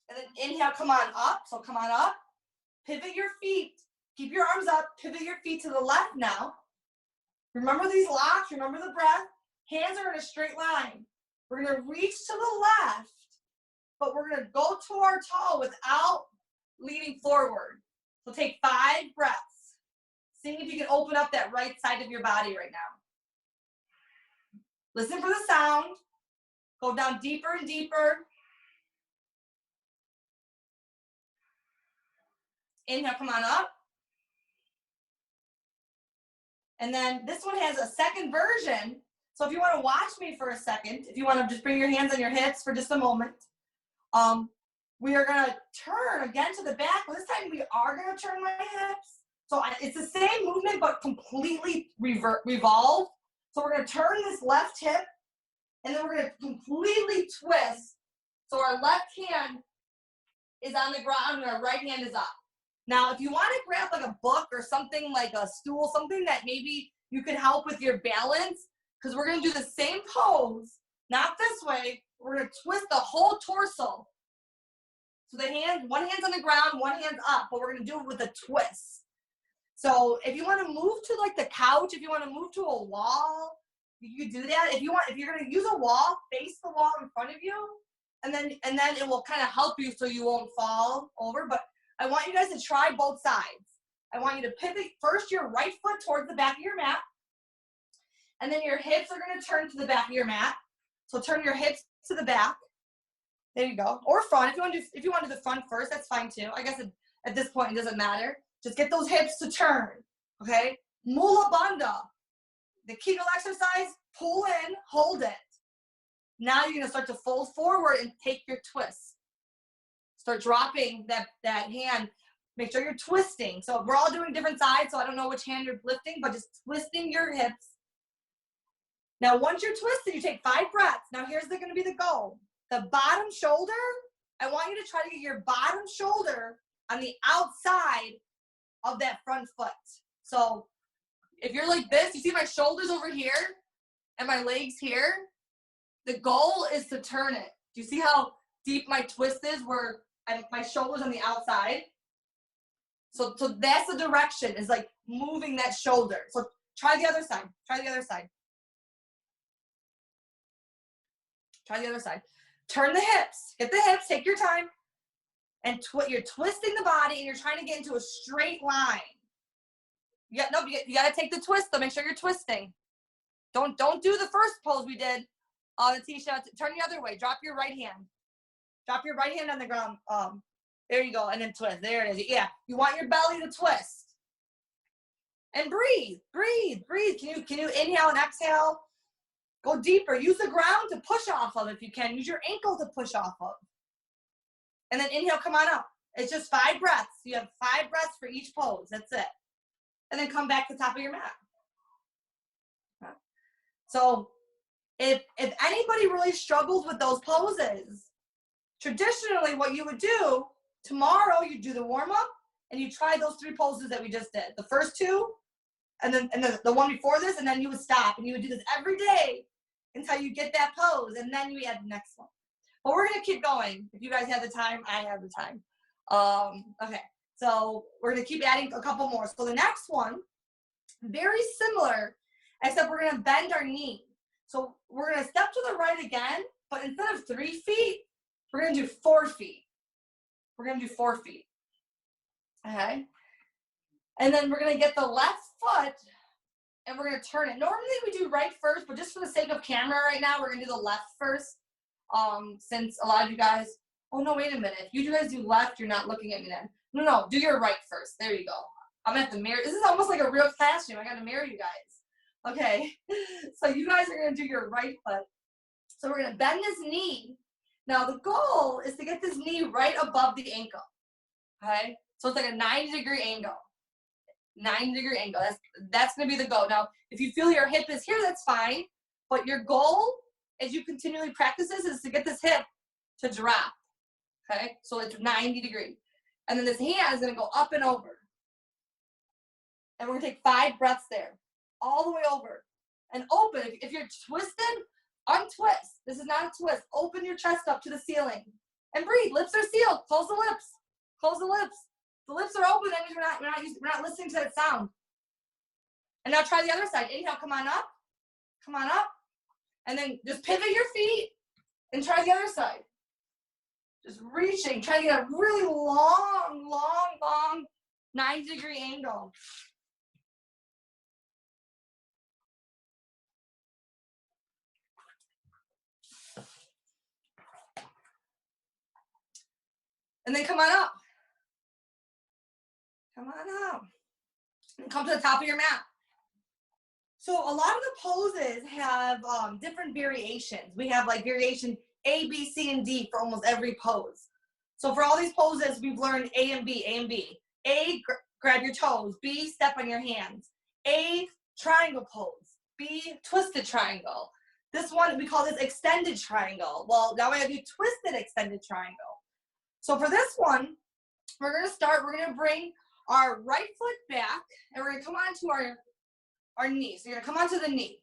And then inhale, come on up. So come on up. Pivot your feet. Keep your arms up. Pivot your feet to the left now. Remember these locks. Remember the breath. Hands are in a straight line. We're going to reach to the left, but we're going to go to our toe without leaning forward. So take 5 breaths. See if you can open up that right side of your body right now. Listen for the sound. Go down deeper and deeper. Inhale, come on up. And then this one has a second version. So if you want to watch me for a second, if you want to just bring your hands on your hips for just a moment, we are going to turn again to the back. This time we are going to turn my hips. So it's the same movement, but completely revolve. So we're going to turn this left hip, and then we're going to completely twist. So our left hand is on the ground and our right hand is up. Now, if you want to grab like a book or something like a stool, something that maybe you can help with your balance, because we're going to do the same pose, not this way. We're going to twist the whole torso. So one hand's on the ground, one hand's up, but we're going to do it with a twist. So if you want to move to like the couch, if you want to move to a wall, you can do that. If you're going to use a wall, face the wall in front of you, and then it will kind of help you so you won't fall over. But I want you guys to try both sides. I want you to pivot first your right foot towards the back of your mat, and then your hips are going to turn to the back of your mat. So turn your hips to the back. There you go. Or front. If you want to do the front first, that's fine too. I guess at this point it doesn't matter. Just get those hips to turn. Okay? Mula Bandha. The Kegel exercise, pull in, hold it. Now you're going to start to fold forward and take your twist. Start dropping that hand. Make sure you're twisting. So we're all doing different sides, so I don't know which hand you're lifting, but just twisting your hips. Now, once you're twisted, you take 5 breaths. Now, here's going to be the goal. The bottom shoulder, I want you to try to get your bottom shoulder on the outside of that front foot. So if you're like this, you see my shoulders over here and my legs here? The goal is to turn it. Do you see how deep my twist is where my shoulder's on the outside? So that's the direction, is like moving that shoulder. So try the other side. Try the other side. Try the other side. Turn the hips. Hit the hips. Take your time. And you're twisting the body, and you're trying to get into a straight line. You got to take the twist, though. Make sure you're twisting. Don't do the first pose we did on the T-shirt. Turn the other way. Drop your right hand. Drop your right hand on the ground. There you go, and then twist. There it is. Yeah, you want your belly to twist. And breathe, breathe, breathe. Can you inhale and exhale? Go deeper. Use the ground to push off of if you can. Use your ankle to push off of. And then inhale, come on up. It's just 5 breaths. You have 5 breaths for each pose. That's it. And then come back to the top of your mat. So if anybody really struggles with those poses, traditionally what you would do, tomorrow you do the warm-up and you try those 3 poses that we just did. The first 2, and then the one before this, and then you would stop. And you would do this every day until you get that pose, and then you add the next one. But we're going to keep going. If you guys have the time, I have the time. Okay, so we're going to keep adding a couple more. So the next one, very similar, except we're going to bend our knee. So we're going to step to the right again, but instead of 3 feet, we're going to do 4 feet. We're going to do 4 feet. Okay? And then we're going to get the left foot, and we're going to turn it. Normally we do right first, but just for the sake of camera right now, we're going to do the left first. Since a lot of you guys, oh no, wait a minute. If you guys do left, you're not looking at me then. No, do your right first. There you go. I'm going to have to mirror. This is almost like a real classroom. I got to mirror you guys. Okay. So you guys are going to do your right foot. So we're going to bend this knee. Now the goal is to get this knee right above the ankle. Okay. So it's like a 90-degree angle. 90-degree angle. That's going to be the goal. Now, if you feel your hip is here, that's fine. But your goal, as you continually practice this, is to get this hip to drop. Okay? So it's 90 degree. And then this hand is going to go up and over. And we're going to take 5 breaths there. All the way over. And open. If you're twisted, untwist. This is not a twist. Open your chest up to the ceiling. And breathe. Lips are sealed. Close the lips. Close the lips. The lips are open. That means we're not listening to that sound. And now try the other side. Inhale. Come on up. Come on up. And then just pivot your feet and try the other side. Just reaching, trying to get a really long 90-degree angle. And then come on up. Come on up. And come to the top of your mat. So a lot of the poses have different variations. We have like variation A, B, C, and D for almost every pose. So for all these poses, we've learned A and B, A and B. A, grab your toes. B, step on your hands. A, triangle pose. B, twisted triangle. This one, we call this extended triangle. Well, now we have you twisted extended triangle. So for this one, we're going to bring our right foot back, and we're going to come on to our knee. So you're going to come onto the knee.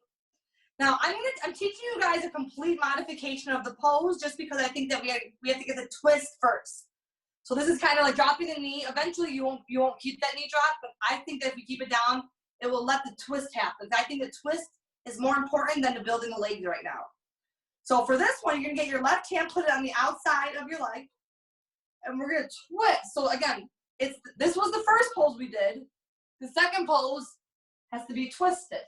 Now, I'm teaching you guys a complete modification of the pose just because I think that we have to get the twist first. So this is kind of like dropping the knee. Eventually, you won't keep that knee drop, but I think that if we keep it down, it will let the twist happen. I think the twist is more important than the building the legs right now. So for this one, you're going to get your left hand, put it on the outside of your leg, and we're going to twist. So again, this was the first pose we did. The second pose has to be twisted.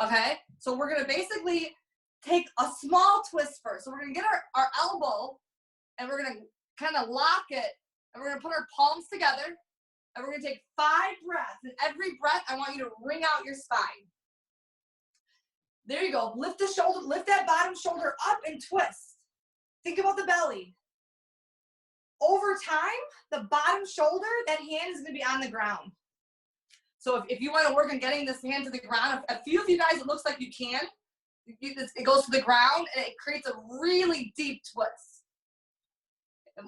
Okay, so we're gonna basically take a small twist first. So we're gonna get our elbow, and we're gonna kind of lock it, and we're gonna put our palms together, and we're gonna take 5 breaths. And every breath, I want you to wring out your spine. There you go. Lift the shoulder, lift that bottom shoulder up and twist. Think about the belly. Over time, the bottom shoulder, that hand is gonna be on the ground. So if you want to work on getting this hand to the ground, a few of you guys, it looks like you can. It goes to the ground, and it creates a really deep twist.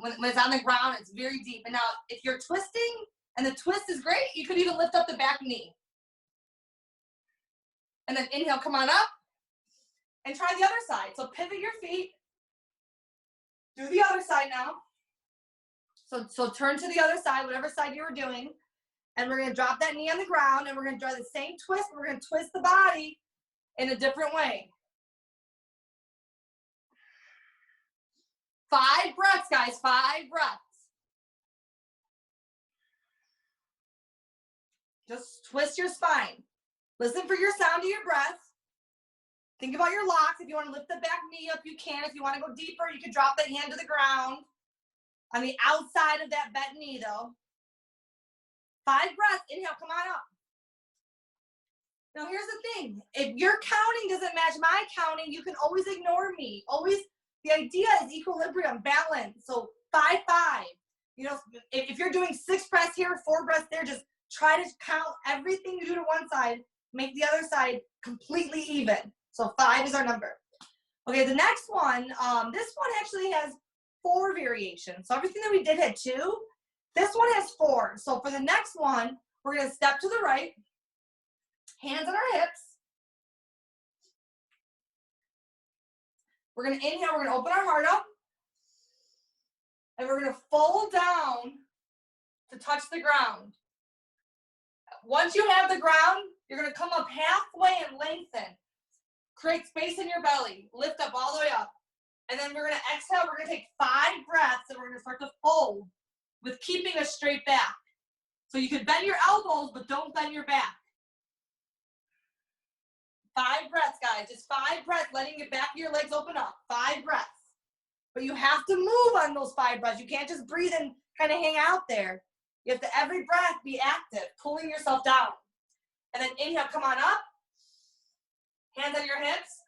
When it's on the ground, it's very deep. And now, if you're twisting, and the twist is great, you could even lift up the back knee. And then inhale, come on up, and try the other side. So pivot your feet. Do the other side now. So turn to the other side, whatever side you were doing. And we're going to drop that knee on the ground, and we're going to try the same twist. We're going to twist the body in a different way. 5 breaths, guys. 5 breaths. Just twist your spine. Listen for your sound of your breath. Think about your locks. If you want to lift the back knee up, you can. If you want to go deeper, you can drop that hand to the ground. on the outside of that bent knee though. 5 breaths, inhale, come on up. Now here's the thing, if your counting doesn't match my counting, you can always ignore me. Always, the idea is equilibrium, balance. So 5, 5. You know, if you're doing 6 breaths here, 4 breaths there, just try to count everything you do to one side, make the other side completely even. So 5 is our number. Okay, the next one, this one actually has 4 variations. So everything that we did had 2. This one has 4. So for the next one, we're gonna step to the right, hands on our hips. We're gonna inhale, we're gonna open our heart up. And we're gonna fold down to touch the ground. Once you have the ground, you're gonna come up halfway and lengthen. Create space in your belly, lift up all the way up. And then we're gonna exhale, we're gonna take 5 breaths and we're gonna start to fold with keeping a straight back. So you can bend your elbows, but don't bend your back. 5 breaths, guys, just 5 breaths, letting your back of your legs open up, 5 breaths. But you have to move on those 5 breaths. You can't just breathe and kind of hang out there. You have to, every breath, be active, pulling yourself down. And then inhale, come on up. Hands on your hips.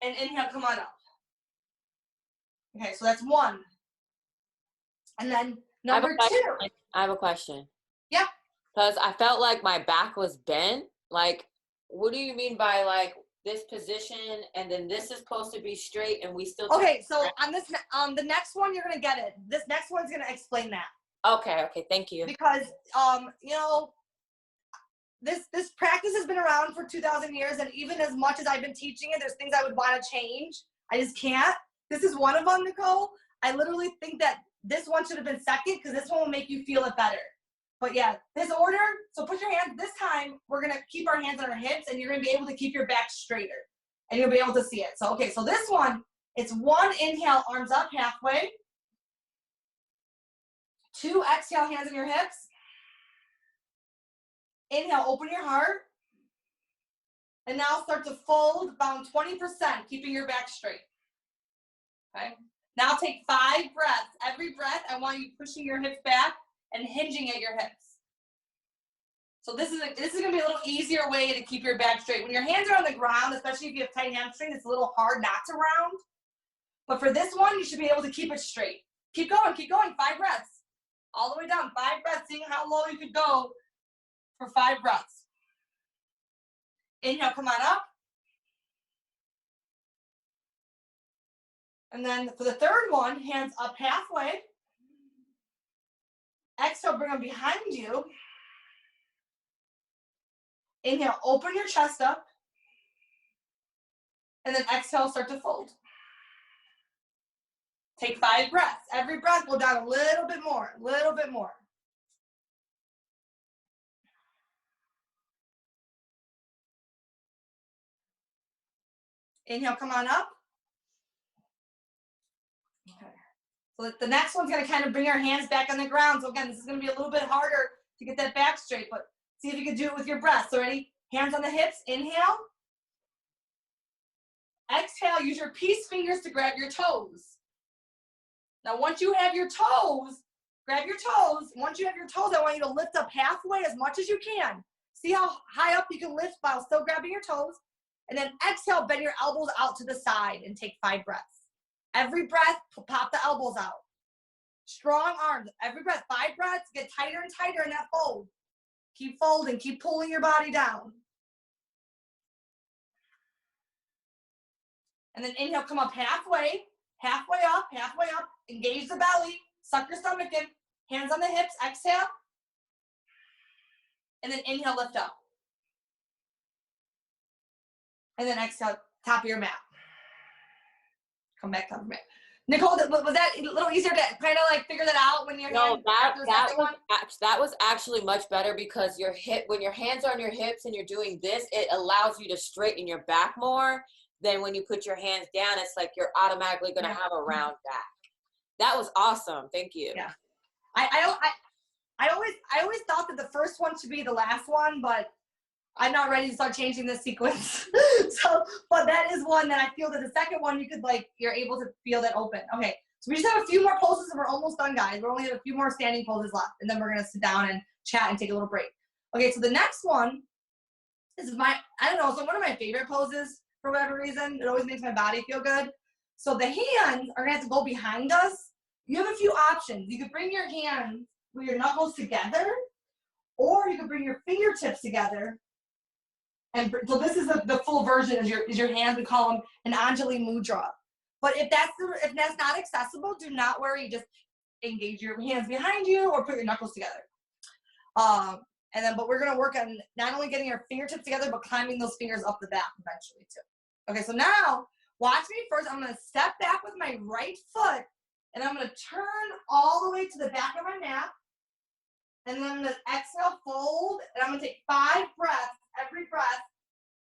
And inhale, come on up. Okay, so that's 1. And then number 2. I have a question. Yep. Because I felt like my back was bent. Like, what do you mean by like this position and then this is supposed to be straight and we still okay, so on this the next one you're gonna get it. This next one's gonna explain that. Okay, thank you. Because you know, this practice has been around for 2,000 years, and even as much as I've been teaching it, there's things I would want to change. I just can't. This is one of them, Nicole. I literally think that this one should have been second because this one will make you feel it better. But yeah, this order, so put your hands, this time, we're gonna keep our hands on our hips and you're gonna be able to keep your back straighter and you'll be able to see it. So, okay, so this one, it's 1 inhale, arms up halfway. 2, exhale, hands on your hips. Inhale, open your heart. And now start to fold down 20%, keeping your back straight. Okay, now take 5 breaths. Every breath, I want you pushing your hips back and hinging at your hips. So this is gonna be a little easier way to keep your back straight. When your hands are on the ground, especially if you have tight hamstrings, it's a little hard not to round. But for this one, you should be able to keep it straight. Keep going, 5 breaths. All the way down, 5 breaths, seeing how low you could go for 5 breaths. Inhale, come on up. And then for the third one, hands up halfway. Exhale, bring them behind you. Inhale, open your chest up. And then exhale, start to fold. Take 5 breaths. Every breath, go down a little bit more, a little bit more. Inhale, come on up. Okay. So the next one's gonna kind of bring our hands back on the ground. So again, this is gonna be a little bit harder to get that back straight, but see if you can do it with your breath. So ready? Hands on the hips, inhale. Exhale, use your peace fingers to grab your toes. Now once you have your toes, grab your toes. Once you have your toes, I want you to lift up halfway as much as you can. See how high up you can lift while still grabbing your toes. And then exhale, bend your elbows out to the side and take 5 breaths. Every breath, pop the elbows out. Strong arms, every breath, 5 breaths, get tighter and tighter in that fold. Keep folding, keep pulling your body down. And then inhale, come up halfway up, engage the belly, suck your stomach in, hands on the hips, exhale. And then inhale, lift up. And then exhale, top of your mat. Come back, top of your mat. Nicole, was that a little easier to kind of like figure that out when you're that was actually much better because when your hands are on your hips and you're doing this, it allows you to straighten your back more than when you put your hands down. It's like you're automatically going to have a round back. That was awesome. Thank you. Yeah. I always thought that the first one should be the last one, but I'm not ready to start changing the sequence. But that is one that I feel that the second one you're able to feel that open. Okay, So we just have a few more poses and we're almost done, guys. We only have a few more standing poses left, and then we're gonna sit down and chat and take a little break. Okay, so the next one is I don't know, so one of my favorite poses for whatever reason. It always makes my body feel good. So the hands are gonna have to go behind us. You have a few options. You could bring your hands with your knuckles together, or you could bring your fingertips together. And so this is the full version is your hands. We call them an Anjali Mudra. But if that's not accessible, do not worry. Just engage your hands behind you or put your knuckles together. But we're gonna work on not only getting your fingertips together, but climbing those fingers up the back eventually too. Okay, so now watch me first. I'm gonna step back with my right foot, and I'm gonna turn all the way to the back of my mat. And then I'm gonna exhale, fold, and I'm gonna take 5 breaths, every breath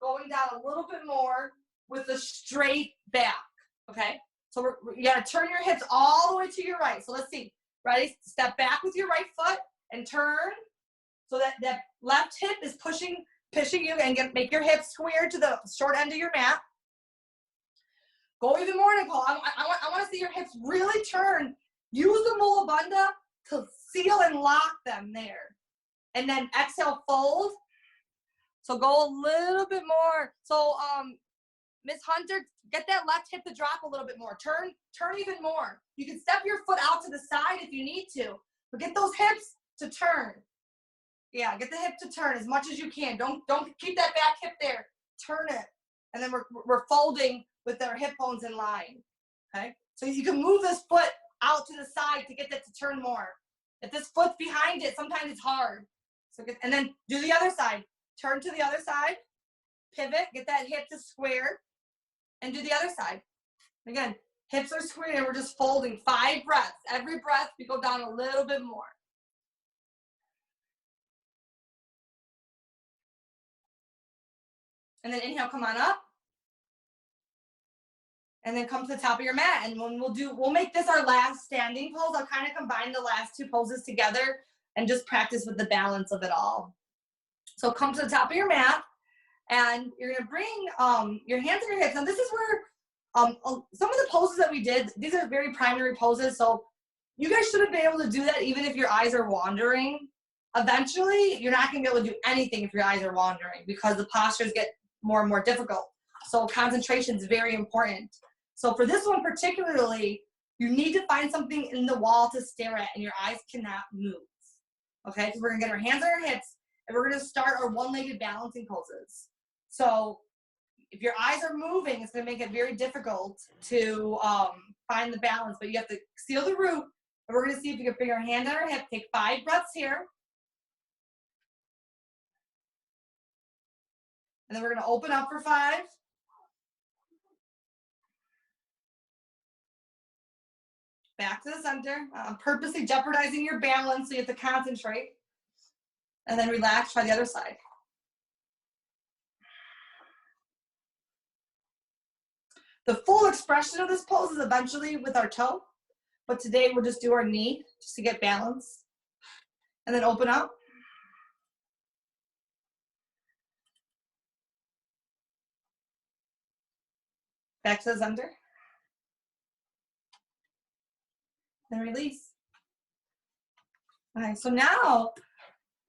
going down a little bit more with a straight back, okay? So you gotta turn your hips all the way to your right. So let's see, ready? Step back with your right foot and turn. So that left hip is pushing you, and make your hips square to the short end of your mat. Go even more, Nicole. I wanna see your hips really turn. Use the Mula Bandha to seal and lock them there. And then exhale, fold. So go a little bit more. So Miss Hunter, get that left hip to drop a little bit more. Turn even more. You can step your foot out to the side if you need to, but get those hips to turn. Yeah, get the hip to turn as much as you can. Don't keep that back hip there. Turn it. And then we're folding with our hip bones in line. Okay? So you can move this foot out to the side to get that to turn more. If this foot's behind it, sometimes it's hard. So and then do the other side. Turn to the other side. Pivot. Get that hip to square. And do the other side. Again, hips are square and we're just folding. 5 breaths. Every breath, we go down a little bit more. And then inhale, come on up. And then come to the top of your mat. And when we'll make this our last standing pose. I'll kind of combine the last 2 poses together and just practice with the balance of it all. So come to the top of your mat, and you're gonna bring your hands on your hips. Now this is where some of the poses that we did, these are very primary poses. So you guys should have been able to do that even if your eyes are wandering. Eventually, you're not gonna be able to do anything if your eyes are wandering because the postures get more and more difficult. So concentration is very important. So for this one particularly, you need to find something in the wall to stare at and your eyes cannot move. Okay, so we're gonna get our hands on our hips and we're gonna start our one-legged balancing poses. So if your eyes are moving, it's gonna make it very difficult to find the balance, but you have to seal the root. And we're gonna see if you can bring our hand on our hip, take 5 breaths here. And then we're gonna open up for 5. Back to the center. Purposely jeopardizing your balance so you have to concentrate. And then relax, try the other side. The full expression of this pose is eventually with our toe. But today we'll just do our knee just to get balance. And then open up. Back to the center. And release. All right, so now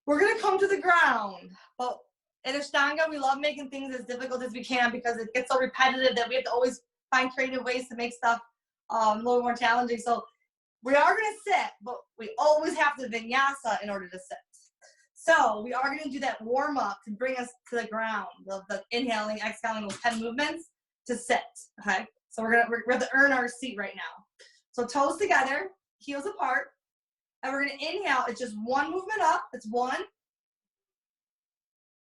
we're gonna come to the ground. But in Ashtanga, we love making things as difficult as we can because it gets so repetitive that we have to always find creative ways to make stuff a little more challenging. So we are gonna sit, but we always have to vinyasa in order to sit. So we are gonna do that warm up to bring us to the ground, the inhaling, exhaling, those 10 movements to sit, okay? So we're gonna to earn our seat right now. So toes together, heels apart, and we're gonna inhale. It's just one movement up. It's 1,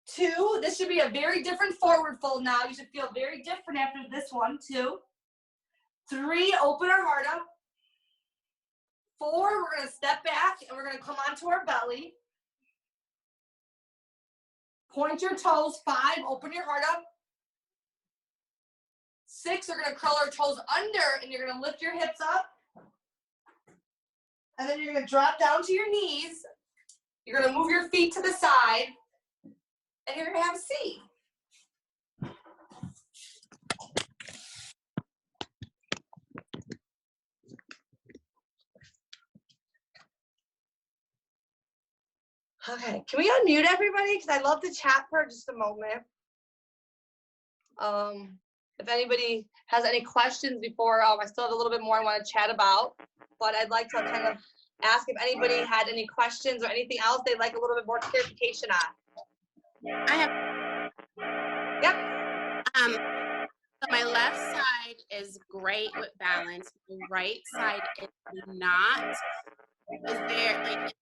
2. This should be a very different forward fold now. You should feel very different after this one. 2, 3. Open our heart up. 4. We're gonna step back and we're gonna come onto our belly. Point your toes. 5. Open your heart up. 6. We're gonna curl our toes under and you're gonna lift your hips up. And then you're gonna drop down to your knees. You're gonna move your feet to the side. And you're gonna have a seat. Okay, can we unmute everybody? Because I'd love to chat for just a moment. If anybody has any questions before, I still have a little bit more I want to chat about, but I'd like to kind of ask if anybody had any questions or anything else they'd like a little bit more clarification on. I have. Yep. So my left side is great with balance. The right side is not. Is there like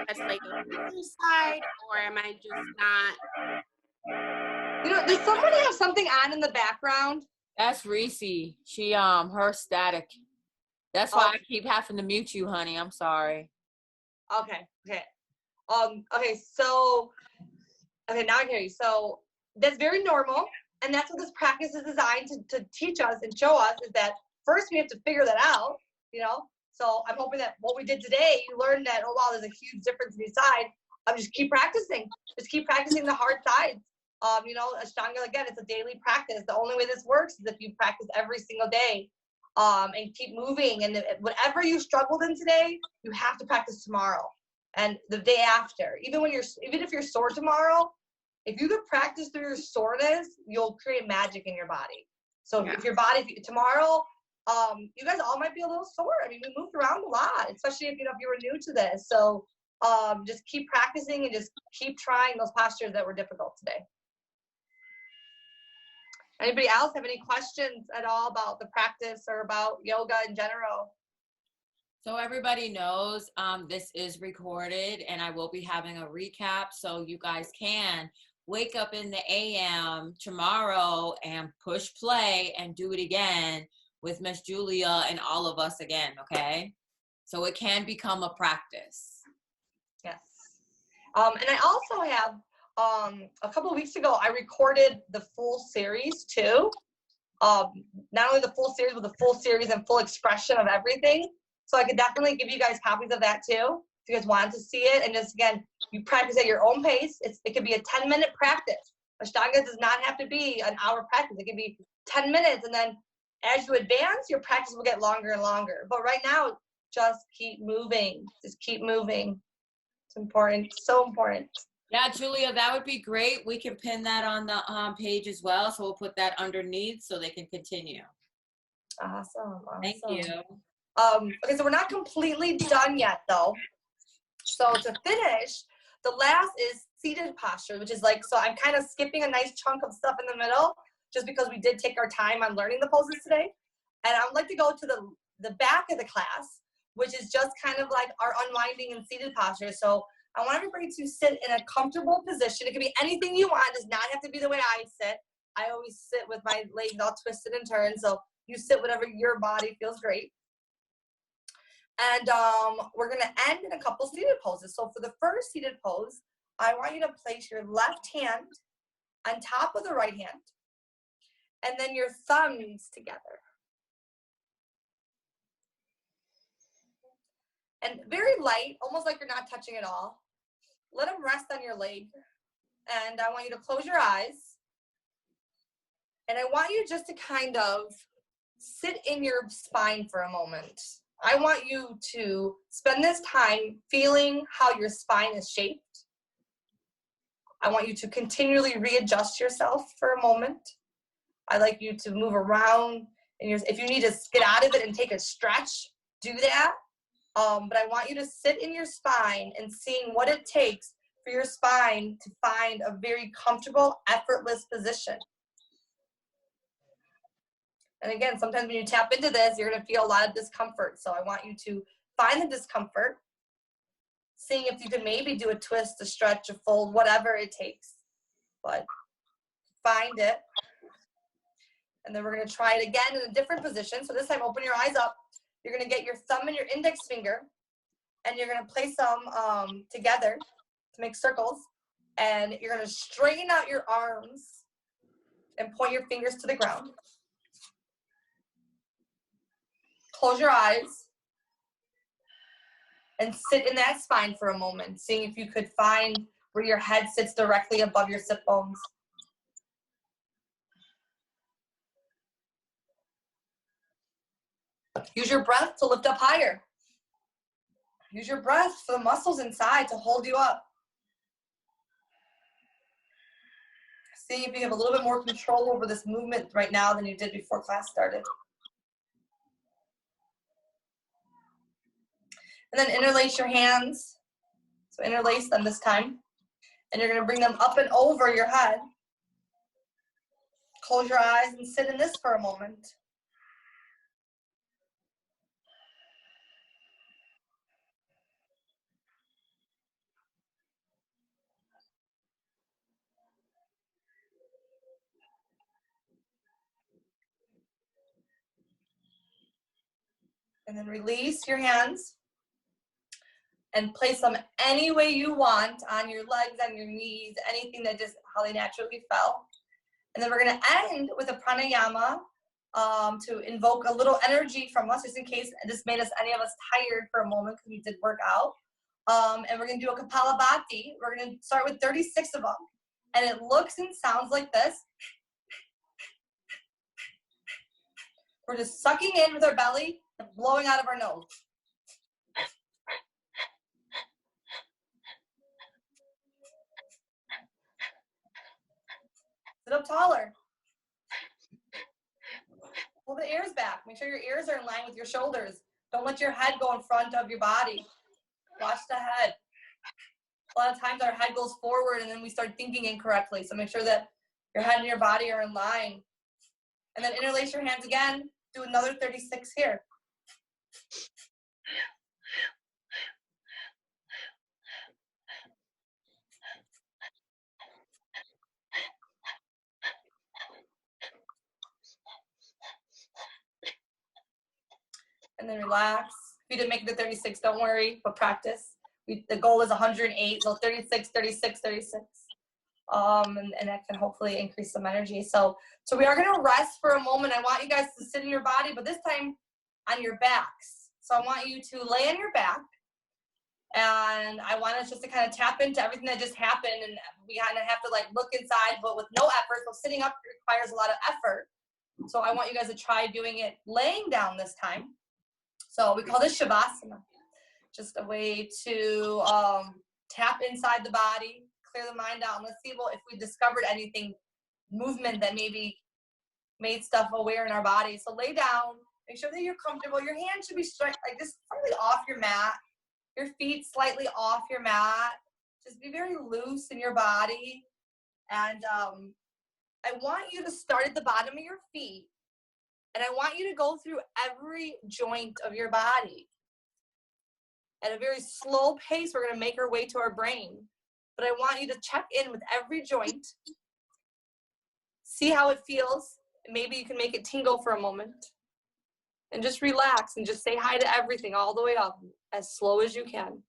that's like a weaker side, or am I just not? You know, does somebody have something on in the background? That's Reese. She her static. That's why I keep having to mute you, honey. I'm sorry. Okay. Okay, now I hear you. So that's very normal, and that's what this practice is designed to teach us and show us, is that first we have to figure that out, you know. So I'm hoping that what we did today, you learned that, oh wow, there's a huge difference in each side. Just keep practicing. Just keep practicing the hard sides. You know, Ashtanga, again, it's a daily practice. The only way this works is if you practice every single day, and keep moving. And whatever you struggled in today, you have to practice tomorrow and the day after. Even if you're sore tomorrow, if you could practice through your soreness, you'll create magic in your body. So if your body tomorrow, you guys all might be a little sore. I mean, we moved around a lot, especially if you were new to this. So just keep practicing and just keep trying those postures that were difficult today. Anybody else have any questions at all about the practice or about yoga in general? So everybody knows this is recorded, and I will be having a recap, so you guys can wake up in the AM tomorrow and push play and do it again with Miss Julia and all of us again, okay? So it can become a practice. Yes. And I also have, a couple of weeks ago, I recorded the full series too. Not only the full series, but the full series and full expression of everything. So I could definitely give you guys copies of that too, if you guys wanted to see it. And just, again, you practice at your own pace. It could be a 10-minute practice. Ashtanga does not have to be an hour practice. It could be 10 minutes. And then as you advance, your practice will get longer and longer. But right now, just keep moving. Just keep moving. It's important. So important. Yeah, Julia, that would be great. We can pin that on the page as well. So we'll put that underneath so they can continue. Awesome. Thank you. Okay, so we're not completely done yet, though. So to finish, the last is seated posture, which is like, so I'm kind of skipping a nice chunk of stuff in the middle, just because we did take our time on learning the poses today. And I would like to go to the back of the class, which is just kind of like our unwinding and seated posture. So I want everybody to sit in a comfortable position. It can be anything you want. It does not have to be the way I sit. I always sit with my legs all twisted and turned. So you sit whatever your body feels great. And we're going to end in a couple seated poses. So for the first seated pose, I want you to place your left hand on top of the right hand, and then your thumbs together. And very light, almost like you're not touching at all. Let them rest on your leg. And I want you to close your eyes. And I want you just to kind of sit in your spine for a moment. I want you to spend this time feeling how your spine is shaped. I want you to continually readjust yourself for a moment. I'd like you to move around. And if you need to get out of it and take a stretch, do that. But I want you to sit in your spine and seeing what it takes for your spine to find a very comfortable, effortless position. And again, sometimes when you tap into this, you're going to feel a lot of discomfort. So I want you to find the discomfort, seeing if you can maybe do a twist, a stretch, a fold, whatever it takes. But find it. And then we're going to try it again in a different position. So this time, open your eyes up. You're going to get your thumb and your index finger, and you're going to place them together to make circles. And you're going to straighten out your arms and point your fingers to the ground. Close your eyes and sit in that spine for a moment, seeing if you could find where your head sits directly above your sit bones. Use your breath to lift up higher. Use your breath for the muscles inside to hold you up. See if you have a little bit more control over this movement right now than you did before class started. And then interlace your hands. So interlace them this time. And you're going to bring them up and over your head. Close your eyes and sit in this for a moment. And then release your hands and place them any way you want on your legs, on your knees, anything that just how they naturally fell. And then we're going to end with a pranayama to invoke a little energy from us, just in case this made any of us tired for a moment because we did work out. And we're going to do a Kapalabhati. We're going to start with 36 of them. And it looks and sounds like this. We're just sucking in with our belly and blowing out of our nose. Sit up taller. Pull the ears back. Make sure your ears are in line with your shoulders. Don't let your head go in front of your body. Watch the head. A lot of times our head goes forward and then we start thinking incorrectly. So make sure that your head and your body are in line. And then interlace your hands again. Do another 36 here. And then relax. If you didn't make the 36, don't worry, but practice. The goal is 108, so 36, 36, 36. And that can hopefully increase some energy. So we are going to rest for a moment. I want you guys to sit in your body, but this time on your backs. So I want you to lay on your back. And I want us just to kind of tap into everything that just happened. And we kind of have to like look inside, but with no effort. So sitting up requires a lot of effort. So I want you guys to try doing it laying down this time. So we call this Shavasana. Just a way to tap inside the body, clear the mind out, and let's see if we discovered anything, movement that maybe made stuff aware in our body. So lay down, make sure that you're comfortable. Your hands should be straight, like just slightly off your mat. Your feet slightly off your mat. Just be very loose in your body. And I want you to start at the bottom of your feet. And I want you to go through every joint of your body. At a very slow pace, we're going to make our way to our brain. But I want you to check in with every joint. See how it feels. Maybe you can make it tingle for a moment. And just relax and just say hi to everything all the way up as slow as you can.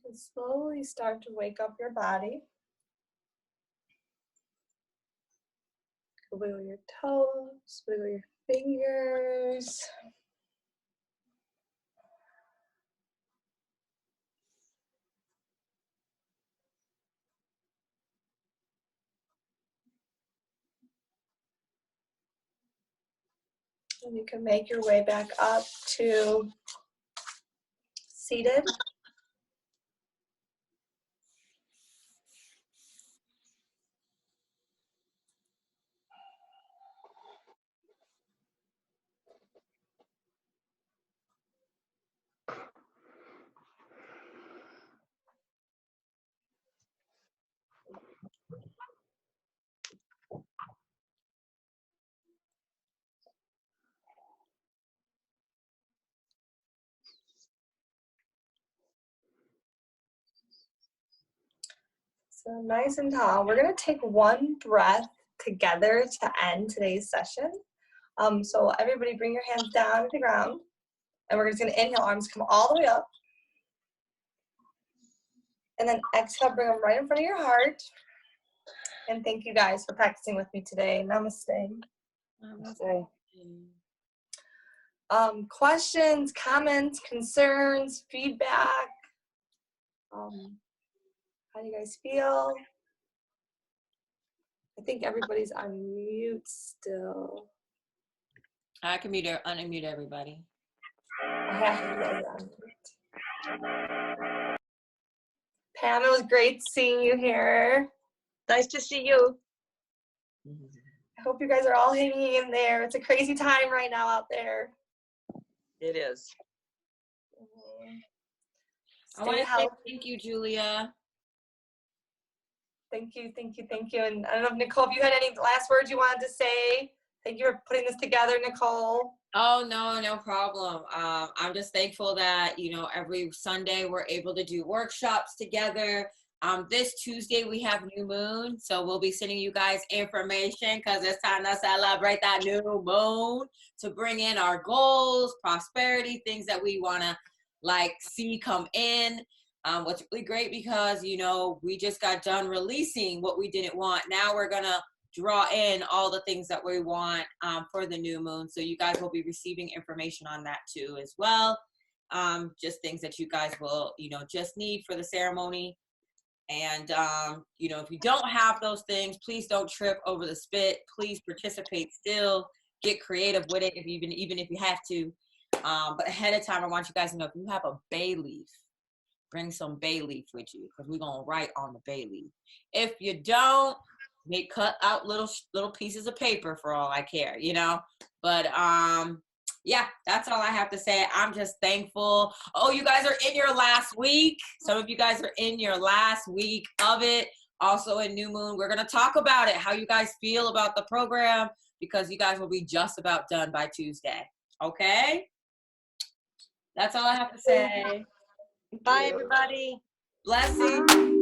And slowly start to wake up your body. Wiggle your toes, wiggle your fingers. And you can make your way back up to seated. So nice and tall. We're going to take one breath together to end today's session. So everybody bring your hands down to the ground. And we're just going to inhale, arms come all the way up. And then exhale, bring them right in front of your heart. And thank you guys for practicing with me today. Namaste. Namaste. Questions, comments, concerns, feedback. How do you guys feel? I think everybody's on mute still. I can unmute everybody. Pam, it was great seeing you here. Nice to see you. I hope you guys are all hanging in there. It's a crazy time right now out there. It is. I want Stay to say healthy. thank you, Julia. Thank you, thank you, thank you. And I don't know if Nicole, if you had any last words you wanted to say. Thank you for putting this together, Nicole. Oh, no problem. I'm just thankful that, every Sunday we're able to do workshops together. This Tuesday we have new moon, so we'll be sending you guys information because it's time to celebrate that new moon to bring in our goals, prosperity, things that we want to see come in. What's really great because, we just got done releasing what we didn't want. Now we're going to draw in all the things that we want for the new moon. So you guys will be receiving information on that too as well. Just things that you guys will, just need for the ceremony. And, if you don't have those things, please don't trip over the spit. Please participate still. Get creative with it, even if you have to. But ahead of time, I want you guys to know if you have a bay leaf, bring some bay leaf with you because we're going to write on the bay leaf. If you don't, may cut out little pieces of paper for all I care, But, yeah, that's all I have to say. I'm just thankful. Oh, you guys are in your last week. Some of you guys are in your last week of it. Also in New Moon, we're going to talk about it, how you guys feel about the program, because you guys will be just about done by Tuesday. Okay? That's all I have to say. Bye, everybody. Blessings.